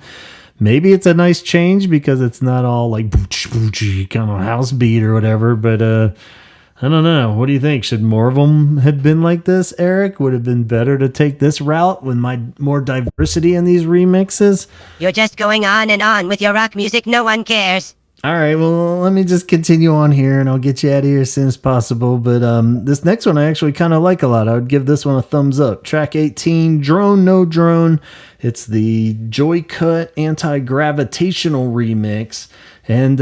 Maybe it's a nice change because it's not all like kind of house beat or whatever, but I don't know. What do you think? Should more of them have been like this, Eric? Would it have been better to take this route with more diversity in these remixes? You're just going on and on with your rock music. No one cares. All right, well, let me just continue on here, and I'll get you out of here as soon as possible. But this next one I actually kind of like a lot. I would give this one a thumbs up. Track 18, Drone No Drone. It's the Joy Cut Anti-Gravitational remix. And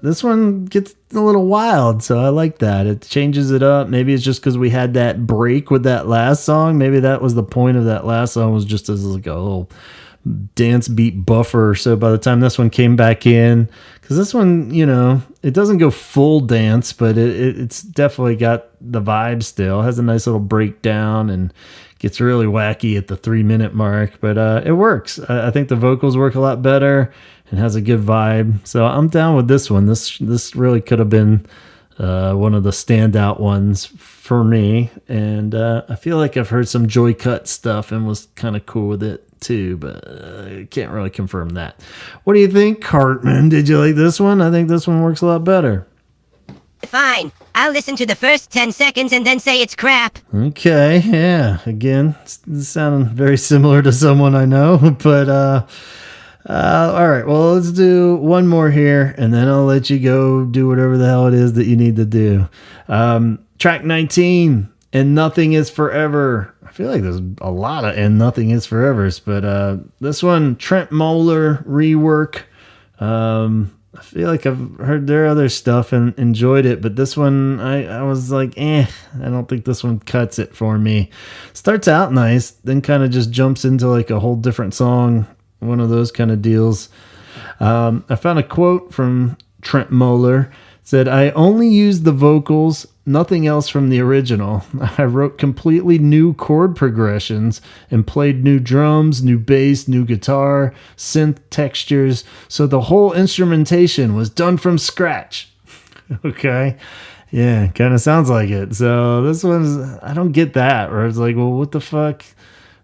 this one gets a little wild, so I like that. It changes it up. Maybe it's just because we had that break with that last song. Maybe that was the point of that last song, was just as like a little dance beat buffer. So by the time this one came back in, because this one, it doesn't go full dance, but it's definitely got the vibe still. It has a nice little breakdown and gets really wacky at the 3-minute mark, but it works. I think the vocals work a lot better and has a good vibe. So I'm down with this one. This really could have been one of the standout ones for me. And I feel like I've heard some Joy Cut stuff and was kind of cool with it too, but I can't really confirm that. What do you think, Cartman? Did you like this one? I think this one works a lot better. Fine. I'll listen to the first 10 seconds and then say it's crap. Okay, yeah. Again, it's sounding very similar to someone I know, but all right, well, let's do one more here, and then I'll let you go do whatever the hell it is that you need to do. Track 19, And Nothing Is Forever. I feel like there's a lot of And Nothing Is Forevers, but this one, Trent Moeller rework. I feel like I've heard their other stuff and enjoyed it, but this one, I was like, I don't think this one cuts it for me. Starts out nice, then kind of just jumps into like a whole different song, one of those kind of deals. I found a quote from Trent Moeller. Said, I only used the vocals, nothing else from the original. I wrote completely new chord progressions and played new drums, new bass, new guitar, synth textures. So the whole instrumentation was done from scratch. Okay. Yeah, kind of sounds like it. So this one's, I don't get that. Where it's like, well, what the fuck?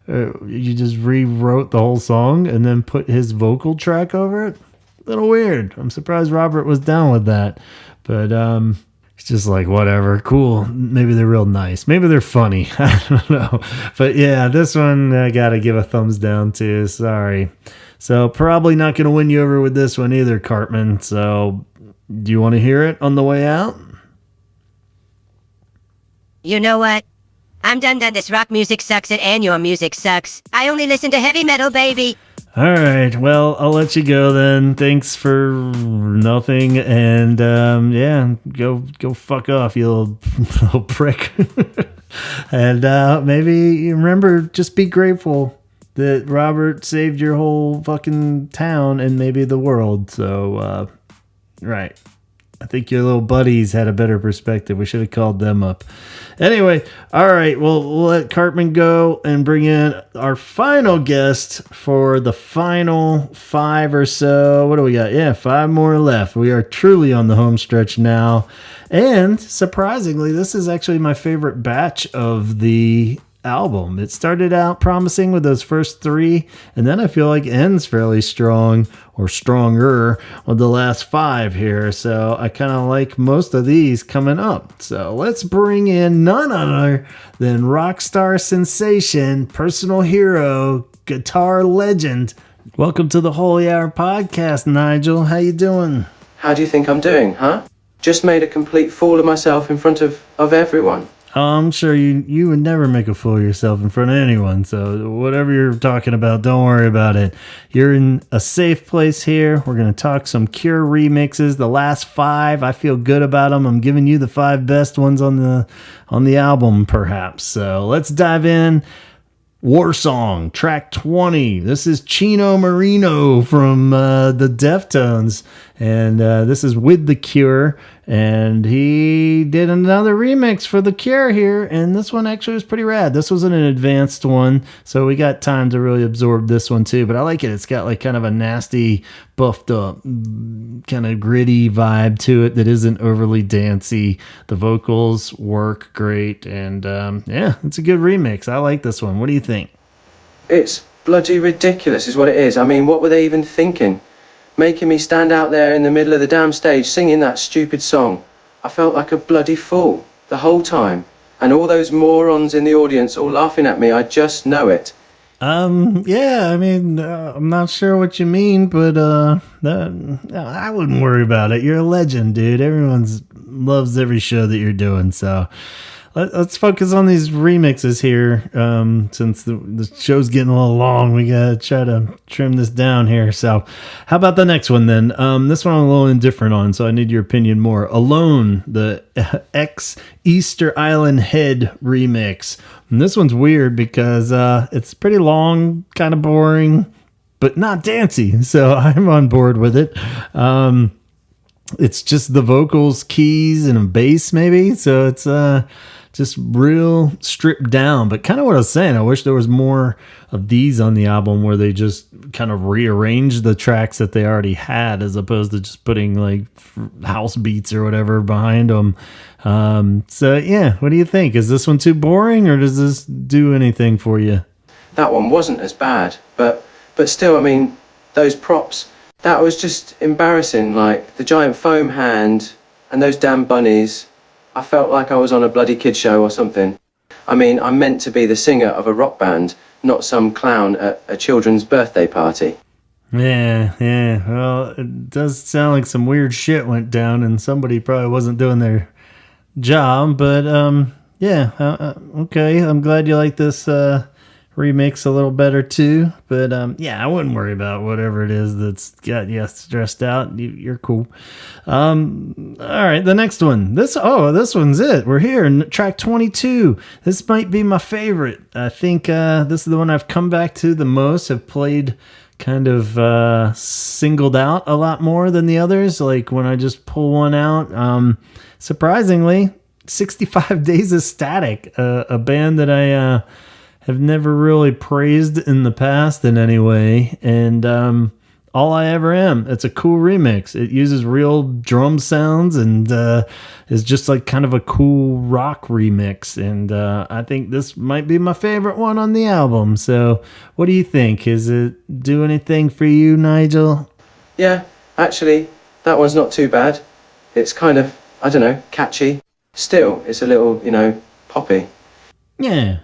You just rewrote the whole song and then put his vocal track over it? A little weird. I'm surprised Robert was down with that. But it's just like, whatever, cool. Maybe they're real nice. Maybe they're funny. I don't know. But yeah, this one I got to give a thumbs down to. Sorry. So probably not going to win you over with this one either, Cartman. So do you want to hear it on the way out? You know what? I'm done. This rock music sucks and your music sucks. I only listen to heavy metal, baby. All right, well, I'll let you go then. Thanks for nothing, and yeah, go fuck off, you little prick. And maybe remember, just be grateful that Robert saved your whole fucking town and maybe the world. So, right. I think your little buddies had a better perspective. We should have called them up. Anyway, all right, well, we'll let Cartman go and bring in our final guest for the final 5 or so. What do we got? Yeah, 5 more left. We are truly on the home stretch now. And surprisingly, this is actually my favorite batch of the album. It started out promising with those first three, and then I feel like it ends fairly strong or stronger with the last five here. So I kind of like most of these coming up. So let's bring in none other than rockstar sensation, personal hero, guitar legend. Welcome to the Holy Hour podcast, Nigel. How you doing? How do you think I'm doing, huh? Just made a complete fool of myself in front of everyone. I'm sure you would never make a fool of yourself in front of anyone. So whatever you're talking about, don't worry about it. You're in a safe place here. We're going to talk some Cure remixes. The last five, I feel good about them. I'm giving you the five best ones on the album, perhaps. So let's dive in. War Song, track 20. This is Chino Marino from the Deftones. And this is with The Cure. And he did another remix for The Cure here. And this one actually was pretty rad. This was an advanced one. So we got time to really absorb this one too. But I like it. It's got like kind of a nasty, buffed up, kind of gritty vibe to it that isn't overly dancey. The vocals work great. And yeah, it's a good remix. I like this one. What do you think? It's bloody ridiculous is what it is. I mean, what were they even thinking? Making me stand out there in the middle of the damn stage singing that stupid song. I felt like a bloody fool the whole time. And all those morons in the audience all laughing at me, I just know it. Yeah, I mean, I'm not sure what you mean, but I wouldn't worry about it. You're a legend, dude. Everyone loves every show that you're doing, so let's focus on these remixes here. Since the show's getting a little long, we gotta try to trim this down here. So how about the next one then? This one I'm a little indifferent on, so I need your opinion more. Alone, the X Easter Island Head remix. And this one's weird because it's pretty long, kind of boring, but not dancey. So I'm on board with it. It's just the vocals, keys, and a bass maybe. So it's just real stripped down. But kind of what I was saying, I wish there was more of these on the album where they just kind of rearranged the tracks that they already had as opposed to just putting like house beats or whatever behind them. So yeah, what do you think? Is this one too boring or does this do anything for you? That one wasn't as bad, but still, I mean, those props, that was just embarrassing. Like the giant foam hand and those damn bunnies. I felt like I was on a bloody kid show or something. I mean, I'm meant to be the singer of a rock band, not some clown at a children's birthday party. Yeah. Well, it does sound like some weird shit went down and somebody probably wasn't doing their job, but yeah, okay. I'm glad you like this remix a little better too, but yeah, I wouldn't worry about whatever it is that's got you stressed out. You're cool. All right, the next one. This one's it. We're here, track 22. This might be my favorite. I think this is the one I've come back to the most. I've played kind of singled out a lot more than the others. Like when I just pull one out, surprisingly, 65 Days of Static, a band that I have never really praised in the past in any way, and All I Ever Am. It's a cool remix. It uses real drum sounds and is just like kind of a cool rock remix, and I think this might be my favorite one on the album. So what do you think? Is it do anything for you, Nigel? Yeah, actually, that one's not too bad. It's kind of, I don't know, catchy. Still, it's a little, poppy. Yeah,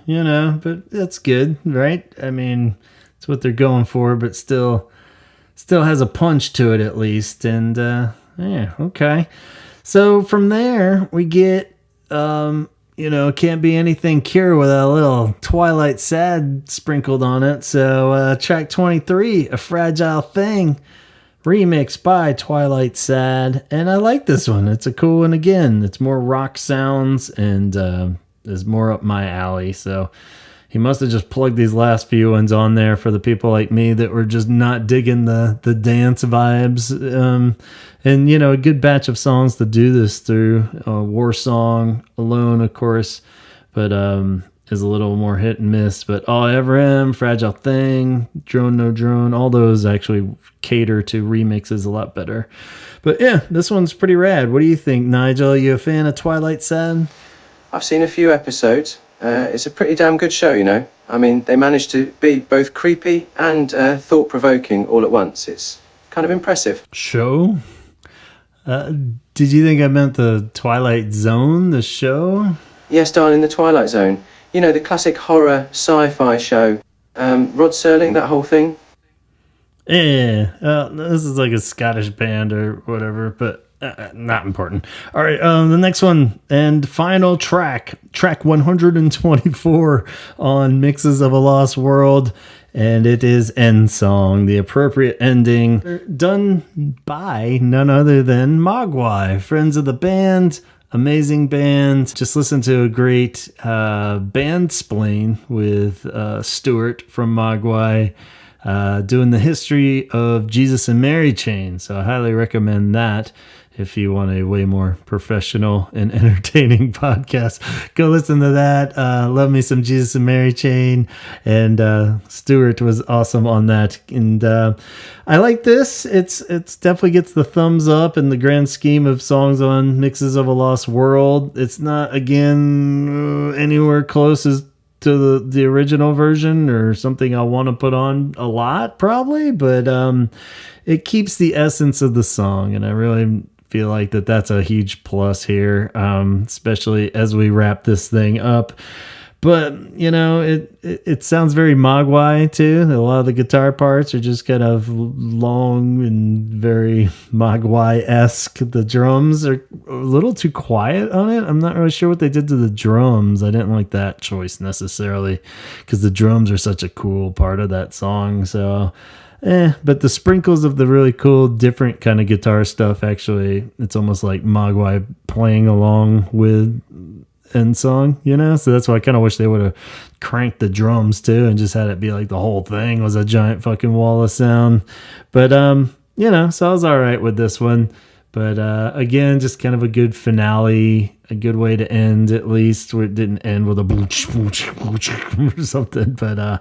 but that's good, right? I mean, it's what they're going for, but still has a punch to it at least. And yeah, okay. So from there we get Can't Be Anything Cure without a little Twilight Sad sprinkled on it. So track 23, A Fragile Thing, remixed by Twilight Sad. And I like this one. It's a cool one again. It's more rock sounds and is more up my alley. So he must have just plugged these last few ones on there for the people like me that were just not digging the dance vibes. And a good batch of songs to do this through. War Song, Alone, of course, but is a little more hit and miss. But All I Ever Am, Fragile Thing, Drone No Drone, all those actually cater to remixes a lot better. But yeah, this one's pretty rad. What do you think, Nigel? Are you a fan of Twilight Sad? I've seen a few episodes. it's a pretty damn good show, you know. I mean, they managed to be both creepy and thought-provoking all at once. It's kind of impressive. Show? Did you think I meant the Twilight Zone, the show? Yes, darling, The Twilight Zone. You know, the classic horror sci-fi show. Rod Serling, that whole thing. Yeah, this is like a Scottish band or whatever, but not important. All right, the next one and final track 124 on Mixes of a Lost World, and it is End Song, the appropriate ending, done by none other than Mogwai, friends of the band. Amazing band. Just listen to a great band splain with Stuart from Mogwai. Doing the history of Jesus and Mary chain. So I highly recommend that if you want a way more professional and entertaining podcast. Go listen to that. Love me some Jesus and Mary chain. And Stuart was awesome on that. And I like this. It's definitely gets the thumbs up in the grand scheme of songs on Mixes of a Lost World. It's not, again, anywhere close as to the original version or something I want to put on a lot probably, but it keeps the essence of the song, and I really feel like that's a huge plus here, especially as we wrap this thing up. But you know, it sounds very Mogwai too. A lot of the guitar parts are just kind of long and very Mogwai-esque. The drums are a little too quiet on it. I'm not really sure what they did to the drums. I didn't like that choice necessarily because the drums are such a cool part of that song. So, but the sprinkles of the really cool, different kind of guitar stuff, actually, it's almost like Mogwai playing along with End Song, you know? So that's why I kind of wish they would have cranked the drums too and just had it be like the whole thing was a giant fucking wall of sound. But, you know, so I was all right with this one. But again, just kind of a good finale, a good way to end, at least, where it didn't end with a booch, booch, booch, or something. But I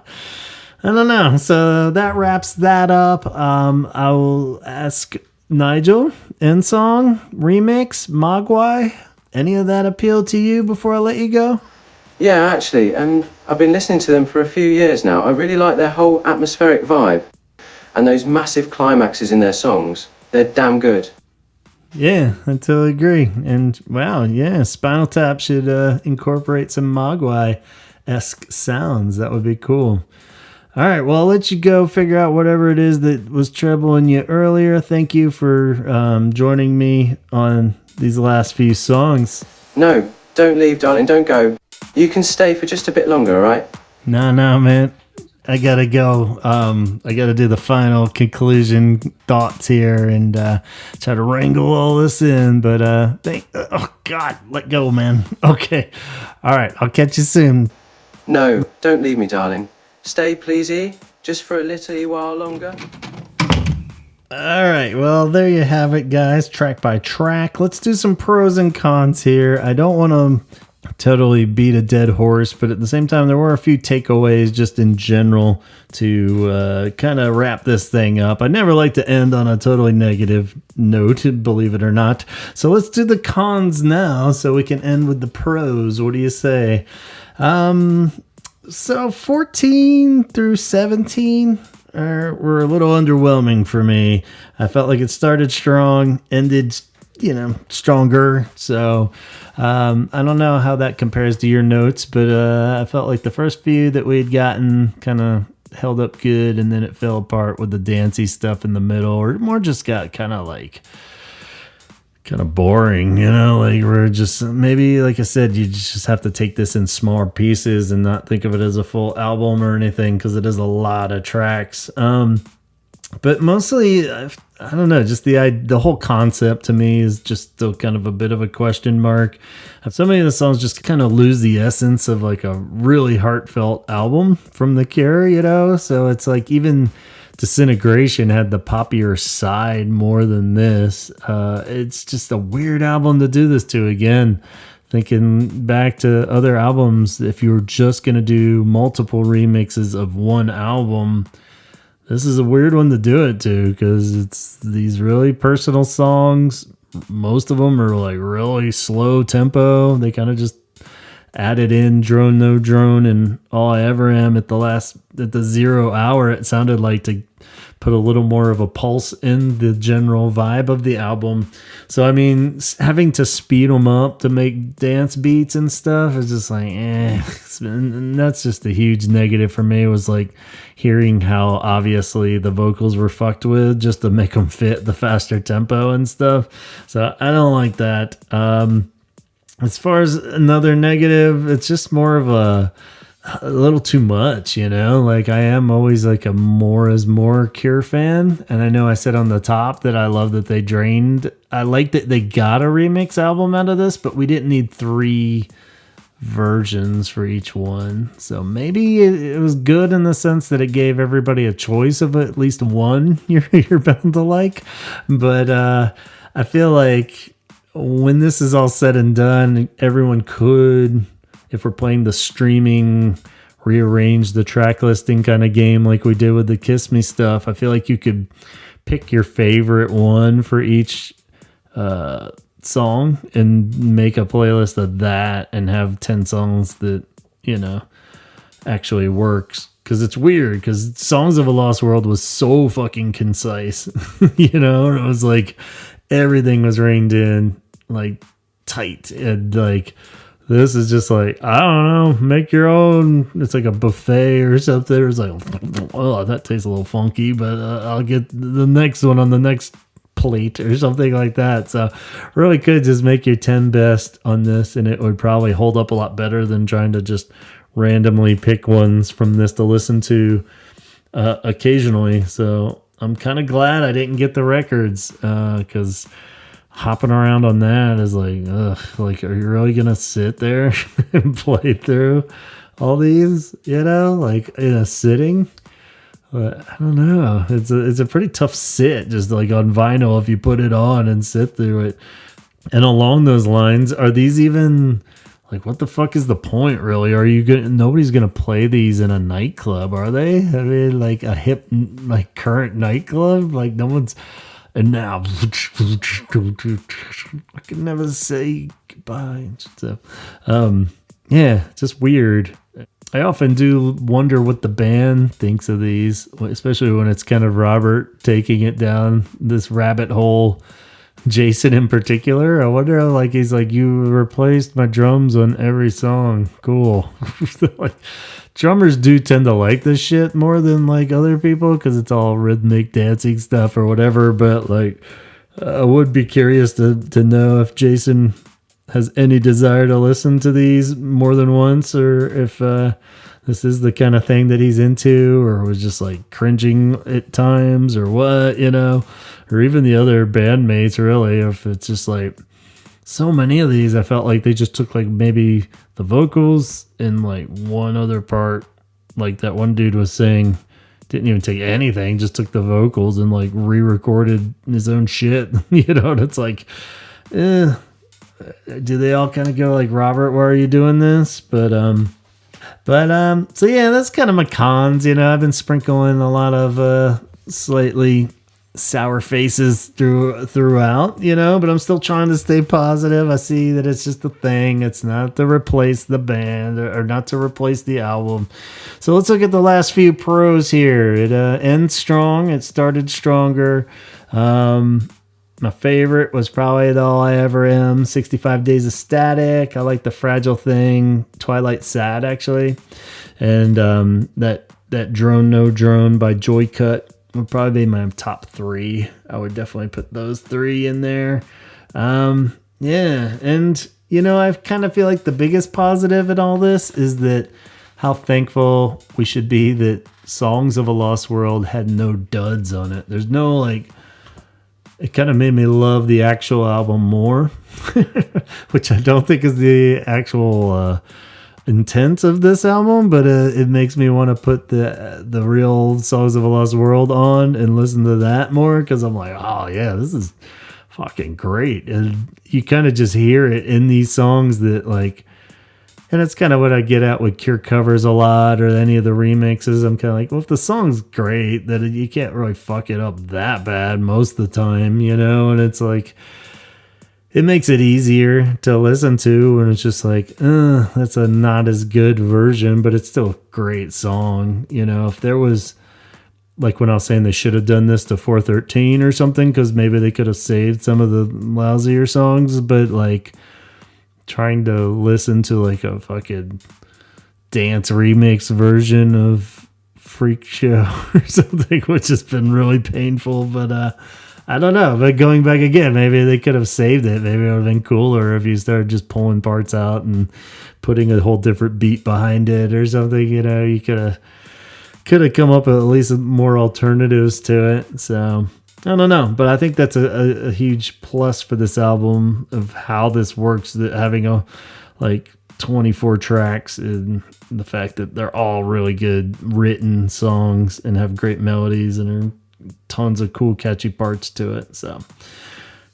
don't know. So that wraps that up. I will ask Nigel, End Song, remix, Mogwai. Any of that appeal to you before I let you go? Yeah, actually, I've been listening to them for a few years now. I really like their whole atmospheric vibe and those massive climaxes in their songs. They're damn good. Yeah, I totally agree. And wow, yeah, Spinal Tap should incorporate some Mogwai-esque sounds. That would be cool. All right, well, I'll let you go figure out whatever it is that was troubling you earlier. Thank you for joining me on these last few songs. No, don't leave, darling. Don't go. You can stay for just a bit longer, all right? No, man. I gotta go. I gotta do the final conclusion thoughts here and try to wrangle all this in. But oh God, let go, man. Okay, all right. I'll catch you soon. No, don't leave me, darling. Stay, please, E. Just for a little while longer. All right, well, there you have it, guys. Track by track. Let's do some pros and cons here. I don't want to totally beat a dead horse, but at the same time, there were a few takeaways just in general to kind of wrap this thing up. I never like to end on a totally negative note, believe it or not. So let's do the cons now so we can end with the pros. What do you say? So 14 through 17 were a little underwhelming for me. I felt like it started strong, ended, stronger. So I don't know how that compares to your notes, but I felt like the first few that we'd gotten kind of held up good, and then it fell apart with the dancey stuff in the middle, or more just got kind of boring, like we're just, maybe, like I said, you just have to take this in smaller pieces and not think of it as a full album or anything, because it is a lot of tracks. But mostly, I don't know, just the whole concept to me is just still kind of a bit of a question mark. So many of the songs just kind of lose the essence of like a really heartfelt album from The Cure, so it's like even Disintegration had the poppier side more than this. It's just a weird album to do this to again. Thinking back to other albums, if you were just going to do multiple remixes of one album, this is a weird one to do it to, because it's these really personal songs. Most of them are like really slow tempo. They kind of just added in Drone No Drone and All I Ever Am at the 0 hour, it sounded like to put a little more of a pulse in the general vibe of the album. So, I mean, having to speed them up to make dance beats and stuff is just like, and that's just a huge negative for me, was like hearing how obviously the vocals were fucked with just to make them fit the faster tempo and stuff. So I don't like that. As far as another negative, it's just more of a little too much, you know? Like, I am always like a more is more Cure fan. And I know I said on the top that I love that they drained. I like that they got a remix album out of this, but we didn't need 3 versions for each one. So maybe it was good in the sense that it gave everybody a choice of at least one you're bound to like. But I feel like when this is all said and done, everyone could, if we're playing the streaming, rearrange the track listing kind of game like we did with the Kiss Me stuff, I feel like you could pick your favorite one for each song and make a playlist of that and have 10 songs that, you know, actually works. Because it's weird, because Songs of a Lost World was so fucking concise, you know? It was like everything was reined in, like, tight. And, like, this is just like, I don't know, make your own. It's like a buffet or something. It's like, oh, that tastes a little funky, but I'll get the next one on the next plate or something like that. So really could just make your 10 best on this, and it would probably hold up a lot better than trying to just randomly pick ones from this to listen to occasionally. So I'm kind of glad I didn't get the records, because hopping around on that is like, ugh, like, are you really gonna sit there and play through all these, you know, like in a sitting? But I don't know. It's a pretty tough sit, just like on vinyl, if you put it on and sit through it. And along those lines, are these even like, what the fuck is the point, really? Are you gonna? Nobody's gonna play these in a nightclub, are they? I mean, like a hip, like current nightclub, like no one's. And now I can never say goodbye. So, yeah, just weird. I often do wonder what the band thinks of these, especially when it's kind of Robert taking it down this rabbit hole. Jason in particular, I wonder, like, he's like, you replaced my drums on every song. Cool. Like, drummers do tend to like this shit more than like other people because it's all rhythmic dancing stuff or whatever. But like, I would be curious to know if Jason has any desire to listen to these more than once, or if this is the kind of thing that he's into, or was just like cringing at times, or what, you know, or even the other bandmates, really. If it's just like, so many of these, I felt like they just took like maybe the vocals and like one other part, like that one dude was saying, didn't even take anything, just took the vocals and like re-recorded his own shit, you know. And it's like, do they all kind of go like, Robert, why are you doing this? But so yeah, that's kind of my cons, you know. I've been sprinkling a lot of slightly sour faces throughout, you know, but I'm still trying to stay positive. I see that it's just a thing. It's not to replace the band or not to replace the album. So let's look at the last few pros here. It ends strong. It started stronger. My favorite was probably the All I Ever Am, 65 Days of Static. I like the Fragile Thing, Twilight Sad, actually. And that Drone No Drone by Joycut would probably be my top 3. I would definitely put those 3 in there. Yeah, and you know, I kind of feel like the biggest positive in all this is that how thankful we should be that Songs of a Lost World had no duds on it. There's no like, it kind of made me love the actual album more, which I don't think is the actual intent of this album, but it makes me want to put the real Songs of a Lost World on and listen to that more, because I'm like, oh yeah, this is fucking great. And you kind of just hear it in these songs that like, and it's kind of what I get at with Cure covers a lot, or any of the remixes. I'm kind of like, well, if the song's great, that you can't really fuck it up that bad most of the time, you know. And it's like, it makes it easier to listen to when it's just like, that's a not as good version, but it's still a great song. You know, if there was, like when I was saying they should have done this to 413 or something, because maybe they could have saved some of the lousier songs, but like trying to listen to like a fucking dance remix version of Freak Show or something, which has been really painful, but I don't know, but going back again, maybe they could have saved it. Maybe it would have been cooler if you started just pulling parts out and putting a whole different beat behind it or something. You know, you could have come up with at least more alternatives to it. So I don't know, but I think that's a huge plus for this album of how this works. That having a like 24 tracks and the fact that they're all really good written songs and have great melodies and are tons of cool catchy parts to it. So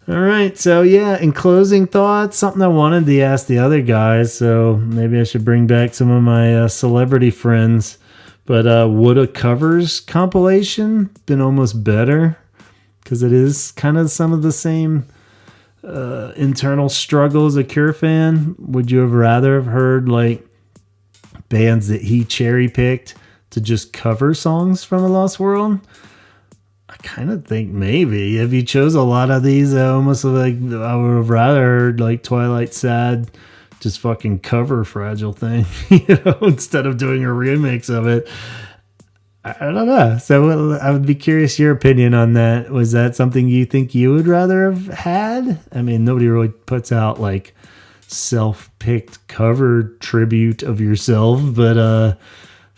all right, so yeah, in closing thoughts, something I wanted to ask the other guys, so maybe I should bring back some of my celebrity friends, but would a covers compilation been almost better, because it is kind of some of the same internal struggles a Cure fan? Would you have rather have heard like bands that he cherry picked to just cover songs from A Lost World? I kind of think maybe if you chose a lot of these, almost like I would have rather heard like Twilight Sad just fucking cover Fragile Thing, you know, instead of doing a remix of it. I don't know. So I would be curious your opinion on that. Was that something you think you would rather have had? I mean, nobody really puts out like self-picked cover tribute of yourself, but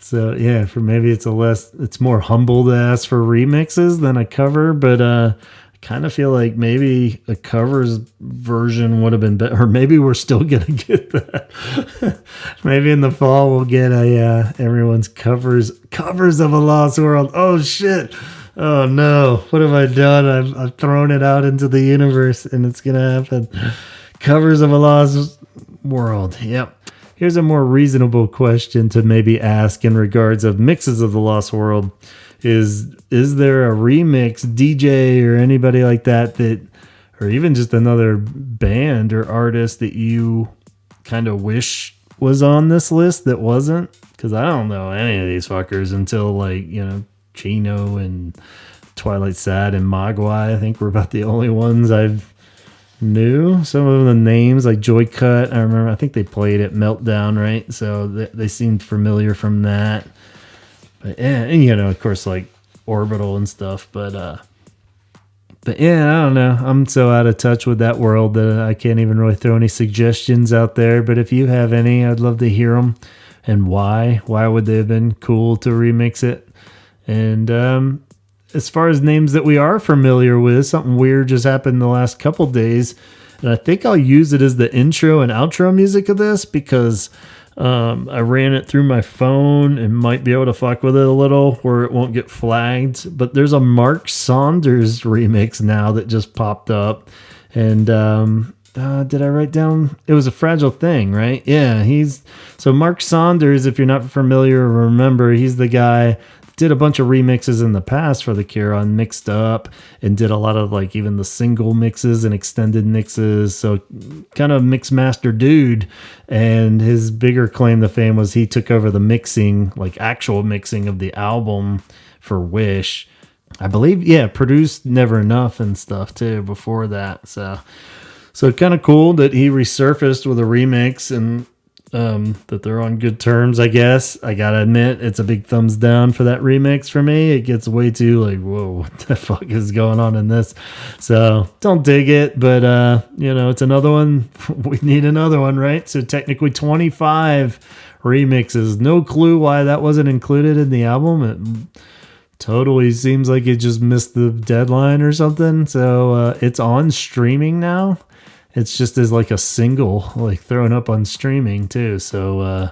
so yeah, for maybe it's more humble to ask for remixes than a cover, but I kind of feel like maybe a covers version would have been better, or maybe we're still gonna get that. Maybe in the fall we'll get a everyone's covers of A Lost World. Oh shit! Oh no! What have I done? I've thrown it out into the universe, and it's gonna happen. Covers of A Lost World. Yep. Here's a more reasonable question to maybe ask in regards of mixes of The Lost World. Is there a remix DJ or anybody like that, or even just another band or artist that you kind of wish was on this list that wasn't? Because I don't know any of these fuckers until like, you know, Chino and Twilight Sad and Mogwai. I think we're about the only ones I've knew. Some of the names like Joy Cut, I think they played at Meltdown, right? So they seemed familiar from that. But yeah, and you know, of course, like Orbital and stuff. But yeah, I don't know. I'm so out of touch with that world that I can't even really throw any suggestions out there. But if you have any, I'd love to hear them. And why? Why would they have been cool to remix it? And as far as names that we are familiar with, something weird just happened the last couple days. And I think I'll use it as the intro and outro music of this, because I ran it through my phone and might be able to fuck with it a little where it won't get flagged. But there's a Mark Saunders remix now that just popped up. And did I write down? It was a Fragile Thing, right? Yeah, so Mark Saunders, if you're not familiar or remember, he's the guy did a bunch of remixes in the past for The Cure on Mixed Up, and did a lot of like even the single mixes and extended mixes. So kind of mix master dude. And his bigger claim to fame was he took over the mixing, like actual mixing of the album for Wish. I believe, yeah, produced Never Enough and stuff too before that. So kind of cool that he resurfaced with a remix, and that they're on good terms, I guess. I gotta admit, it's a big thumbs down for that remix for me. It gets way too like, whoa, what the fuck is going on in this? So don't dig it, but you know, it's another one. We need another one, right? So technically 25 remixes. No clue why that wasn't included in the album. It totally seems like it just missed the deadline or something. So it's on streaming now. It's just as like a single, like thrown up on streaming too. So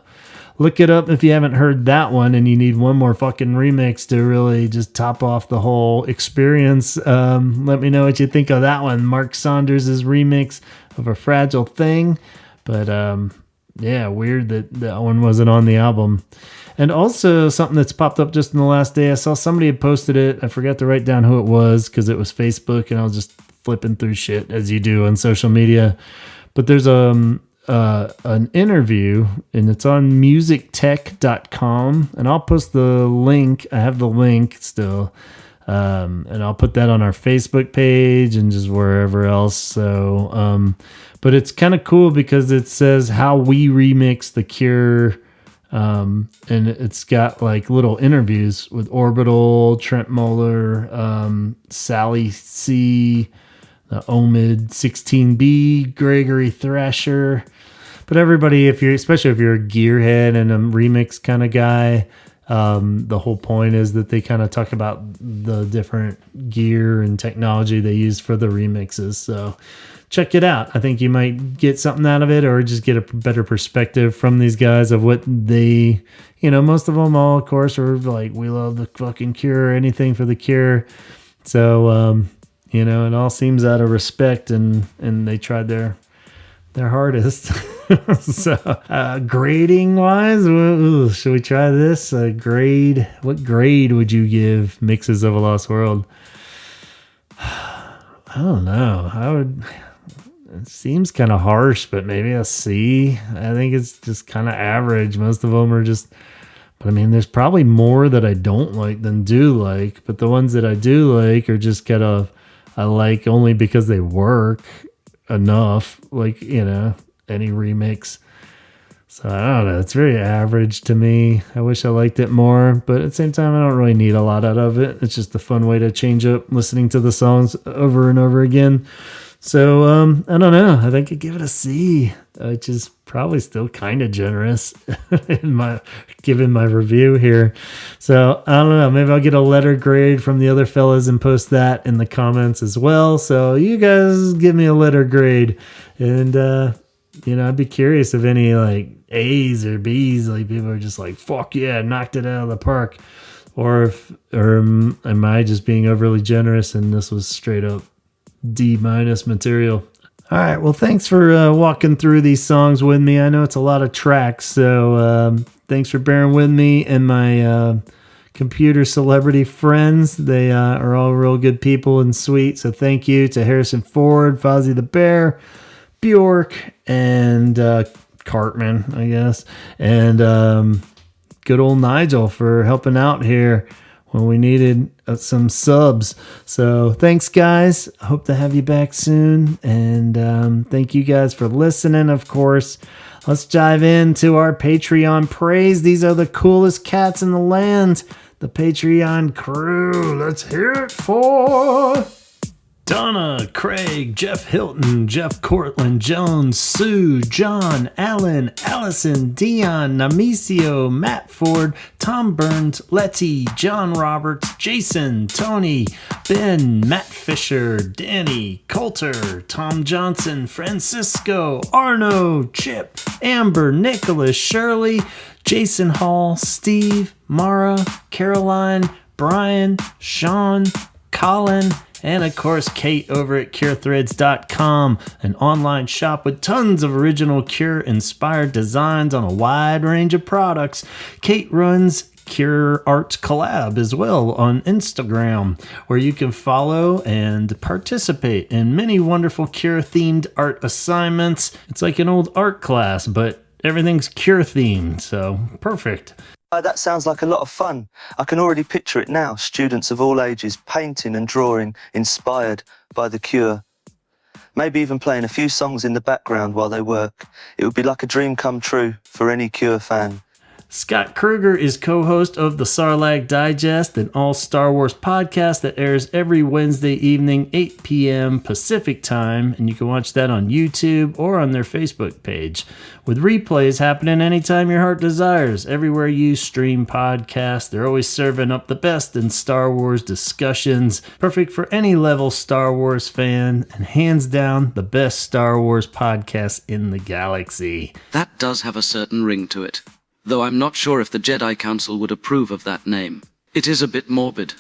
look it up if you haven't heard that one and you need one more fucking remix to really just top off the whole experience. Let me know what you think of that one. Mark Saunders' remix of A Fragile Thing. But yeah, weird that one wasn't on the album. And also something that's popped up just in the last day. I saw somebody had posted it. I forgot to write down who it was because it was Facebook, and I was just flipping through shit as you do on social media. But there's an interview, and it's on musictech.com, and I'll post the link. I have the link still. And I'll put that on our Facebook page and just wherever else. So, but it's kind of cool because it says how we remix The Cure. And it's got like little interviews with Orbital, Trent Moeller, Sally C, the Omid 16B, Gregory Thrasher. But everybody, especially if you're a gearhead and a remix kind of guy, the whole point is that they kind of talk about the different gear and technology they use for the remixes. So check it out. I think you might get something out of it, or just get a better perspective from these guys of what they, most of them all, of course, are like, we love the fucking Cure, anything for the Cure. So, it all seems out of respect, and they tried their hardest. So, grading wise, should we try this? Grade. What grade would you give Mixes of a Lost World? I don't know. It seems kind of harsh, but maybe a C. I think it's just kind of average. Most of them are just, but I mean, there's probably more that I don't like than do like, but the ones that I do like are just kind of, I like only because they work enough, like, any remix. So I don't know, it's very average to me. I wish I liked it more, but at the same time, I don't really need a lot out of it. It's just a fun way to change up listening to the songs over and over again. So I don't know, I think I'd give it a C, which is probably still kind of generous given my review here. So I don't know, maybe I'll get a letter grade from the other fellas and post that in the comments as well. So you guys give me a letter grade, and I'd be curious if any like A's or B's, like people are just like, fuck yeah, knocked it out of the park, or am I just being overly generous and this was straight up D- material. All right, well, thanks for walking through these songs with me. I know it's a lot of tracks, so thanks for bearing with me and my computer celebrity friends. They are all real good people and sweet, so thank you to Harrison Ford, Fozzie the Bear, Bjork, and Cartman, I guess, and good old Nigel for helping out here when we needed some subs. So thanks, guys. I hope to have you back soon. And thank you guys for listening, of course. Let's dive into our Patreon praise. These are the coolest cats in the land. The Patreon crew. Let's hear it for Donna, Craig, Jeff Hilton, Jeff Cortland, Jones, Sue, John, Alan, Allison, Dion, Namicio, Matt Ford, Tom Burns, Letty, John Roberts, Jason, Tony, Ben, Matt Fisher, Danny, Coulter, Tom Johnson, Francisco, Arno, Chip, Amber, Nicholas, Shirley, Jason Hall, Steve, Mara, Caroline, Brian, Sean, Colin, and of course Kate over at CureThreads.com, an online shop with tons of original Cure-inspired designs on a wide range of products. Kate runs Cure Art Collab as well on Instagram, where you can follow and participate in many wonderful Cure-themed art assignments. It's like an old art class, but everything's Cure-themed, so perfect. That sounds like a lot of fun. I can already picture it now. Students of all ages painting and drawing, inspired by The Cure. Maybe even playing a few songs in the background while they work. It would be like a dream come true for any Cure fan. Scott Kruger is co-host of the Sarlacc Digest, an all Star Wars podcast that airs every Wednesday evening, 8 p.m. Pacific time, and you can watch that on YouTube or on their Facebook page, with replays happening anytime your heart desires. Everywhere you stream podcasts, they're always serving up the best in Star Wars discussions, perfect for any level Star Wars fan, and hands down the best Star Wars podcast in the galaxy. That does have a certain ring to it, though I'm not sure if the Jedi Council would approve of that name. It is a bit morbid.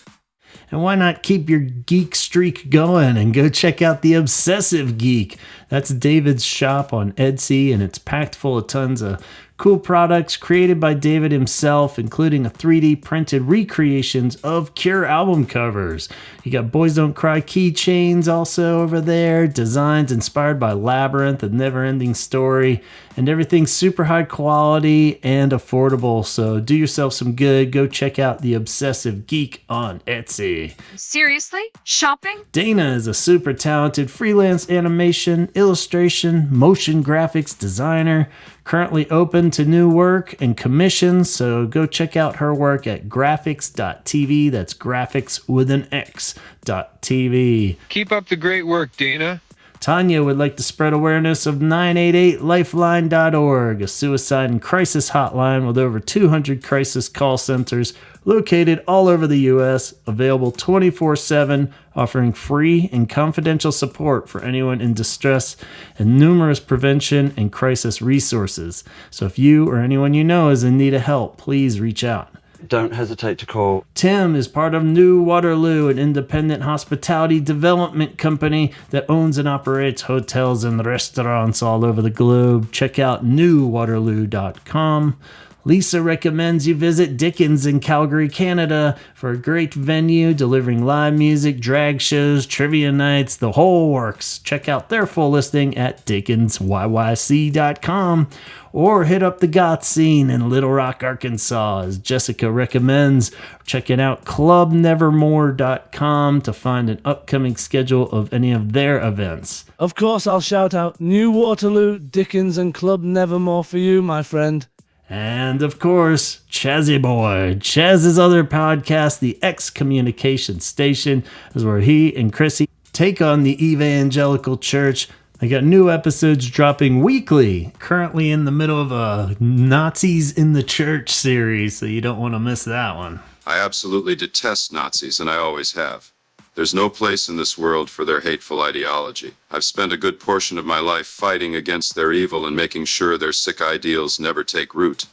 And why not keep your geek streak going and go check out The Obsessive Geek? That's David's shop on Etsy, and it's packed full of tons of Cool products created by David himself, including a 3D printed recreations of Cure album covers. You got Boys Don't Cry keychains also over there, designs inspired by Labyrinth, A Never-Ending Story, and everything's super high quality and affordable. So do yourself some good. Go check out The Obsessive Geek on Etsy. Seriously? Shopping? Dana is a super talented freelance animation, illustration, motion graphics designer, currently open to new work and commissions, so go check out her work at graphics.tv. That's graphics with an X.tv. Keep up the great work, Dana. Tanya would like to spread awareness of 988lifeline.org, a suicide and crisis hotline with over 200 crisis call centers located all over the U.S., available 24/7, offering free and confidential support for anyone in distress and numerous prevention and crisis resources. So if you or anyone you know is in need of help, please reach out. Don't hesitate to call. Tim is part of New Waterloo, an independent hospitality development company that owns and operates hotels and restaurants all over the globe. Check out newwaterloo.com. Lisa recommends you visit Dickens in Calgary, Canada for a great venue delivering live music, drag shows, trivia nights, the whole works. Check out their full listing at dickensyyc.com or hit up the goth scene in Little Rock, Arkansas, as Jessica recommends. Checking out clubnevermore.com to find an upcoming schedule of any of their events. Of course, I'll shout out New Waterloo, Dickens, and Club Nevermore for you, my friend. And of course, Chazzy Boy. Chaz's other podcast, The Excommunication Station, is where he and Chrissy take on the evangelical church. They got new episodes dropping weekly. Currently in the middle of a Nazis in the Church series, so you don't want to miss that one. I absolutely detest Nazis, and I always have. There's no place in this world for their hateful ideology. I've spent a good portion of my life fighting against their evil and making sure their sick ideals never take root.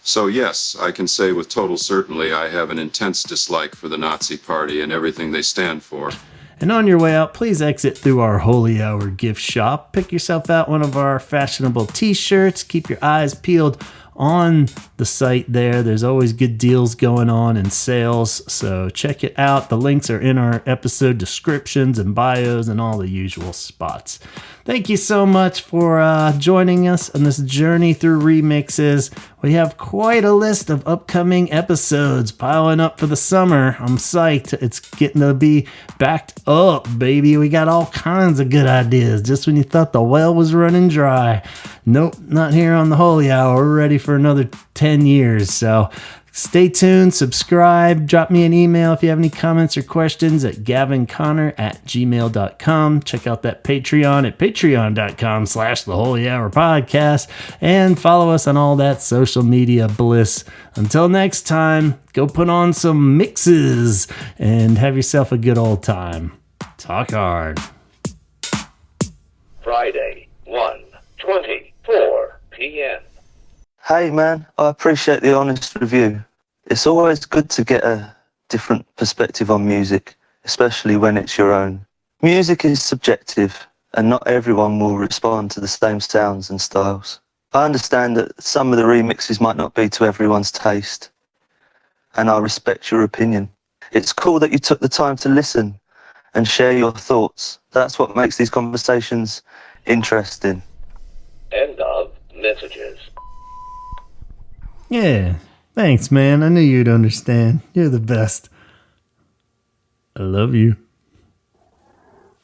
So yes, I can say with total certainty I have an intense dislike for the Nazi Party and everything they stand for. And on your way out, please exit through our Holy Hour gift shop. Pick yourself out one of our fashionable t-shirts. Keep your eyes peeled on the site there. There's always good deals going on and sales, so check it out. The links are in our episode descriptions and bios and all the usual spots. Thank you so much for joining us on this journey through remixes. We have quite a list of upcoming episodes piling up for the summer. I'm psyched. It's getting to be backed up, baby. We got all kinds of good ideas just when you thought the well was running dry. Nope, not here on the Holy Hour. We're ready for another 10 years. So stay tuned, subscribe, drop me an email if you have any comments or questions at gavinconner@gmail.com. Check out that Patreon at patreon.com/The Holy Hour Podcast, and follow us on all that social media bliss. Until next time, go put on some mixes and have yourself a good old time. Talk hard. Friday, 1:24 p.m. Hey man, I appreciate the honest review. It's always good to get a different perspective on music, especially when it's your own. Music is subjective, and not everyone will respond to the same sounds and styles. I understand that some of the remixes might not be to everyone's taste, and I respect your opinion. It's cool that you took the time to listen and share your thoughts. That's what makes these conversations interesting. End of messages. Yeah, thanks, man. I knew you'd understand. You're the best. I love you.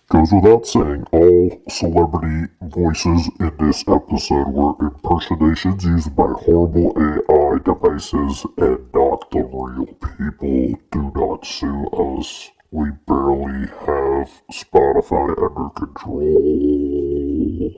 Goes without saying, all celebrity voices in this episode were impersonations used by horrible AI devices and not the real people. Do not sue us. We barely have Spotify under control.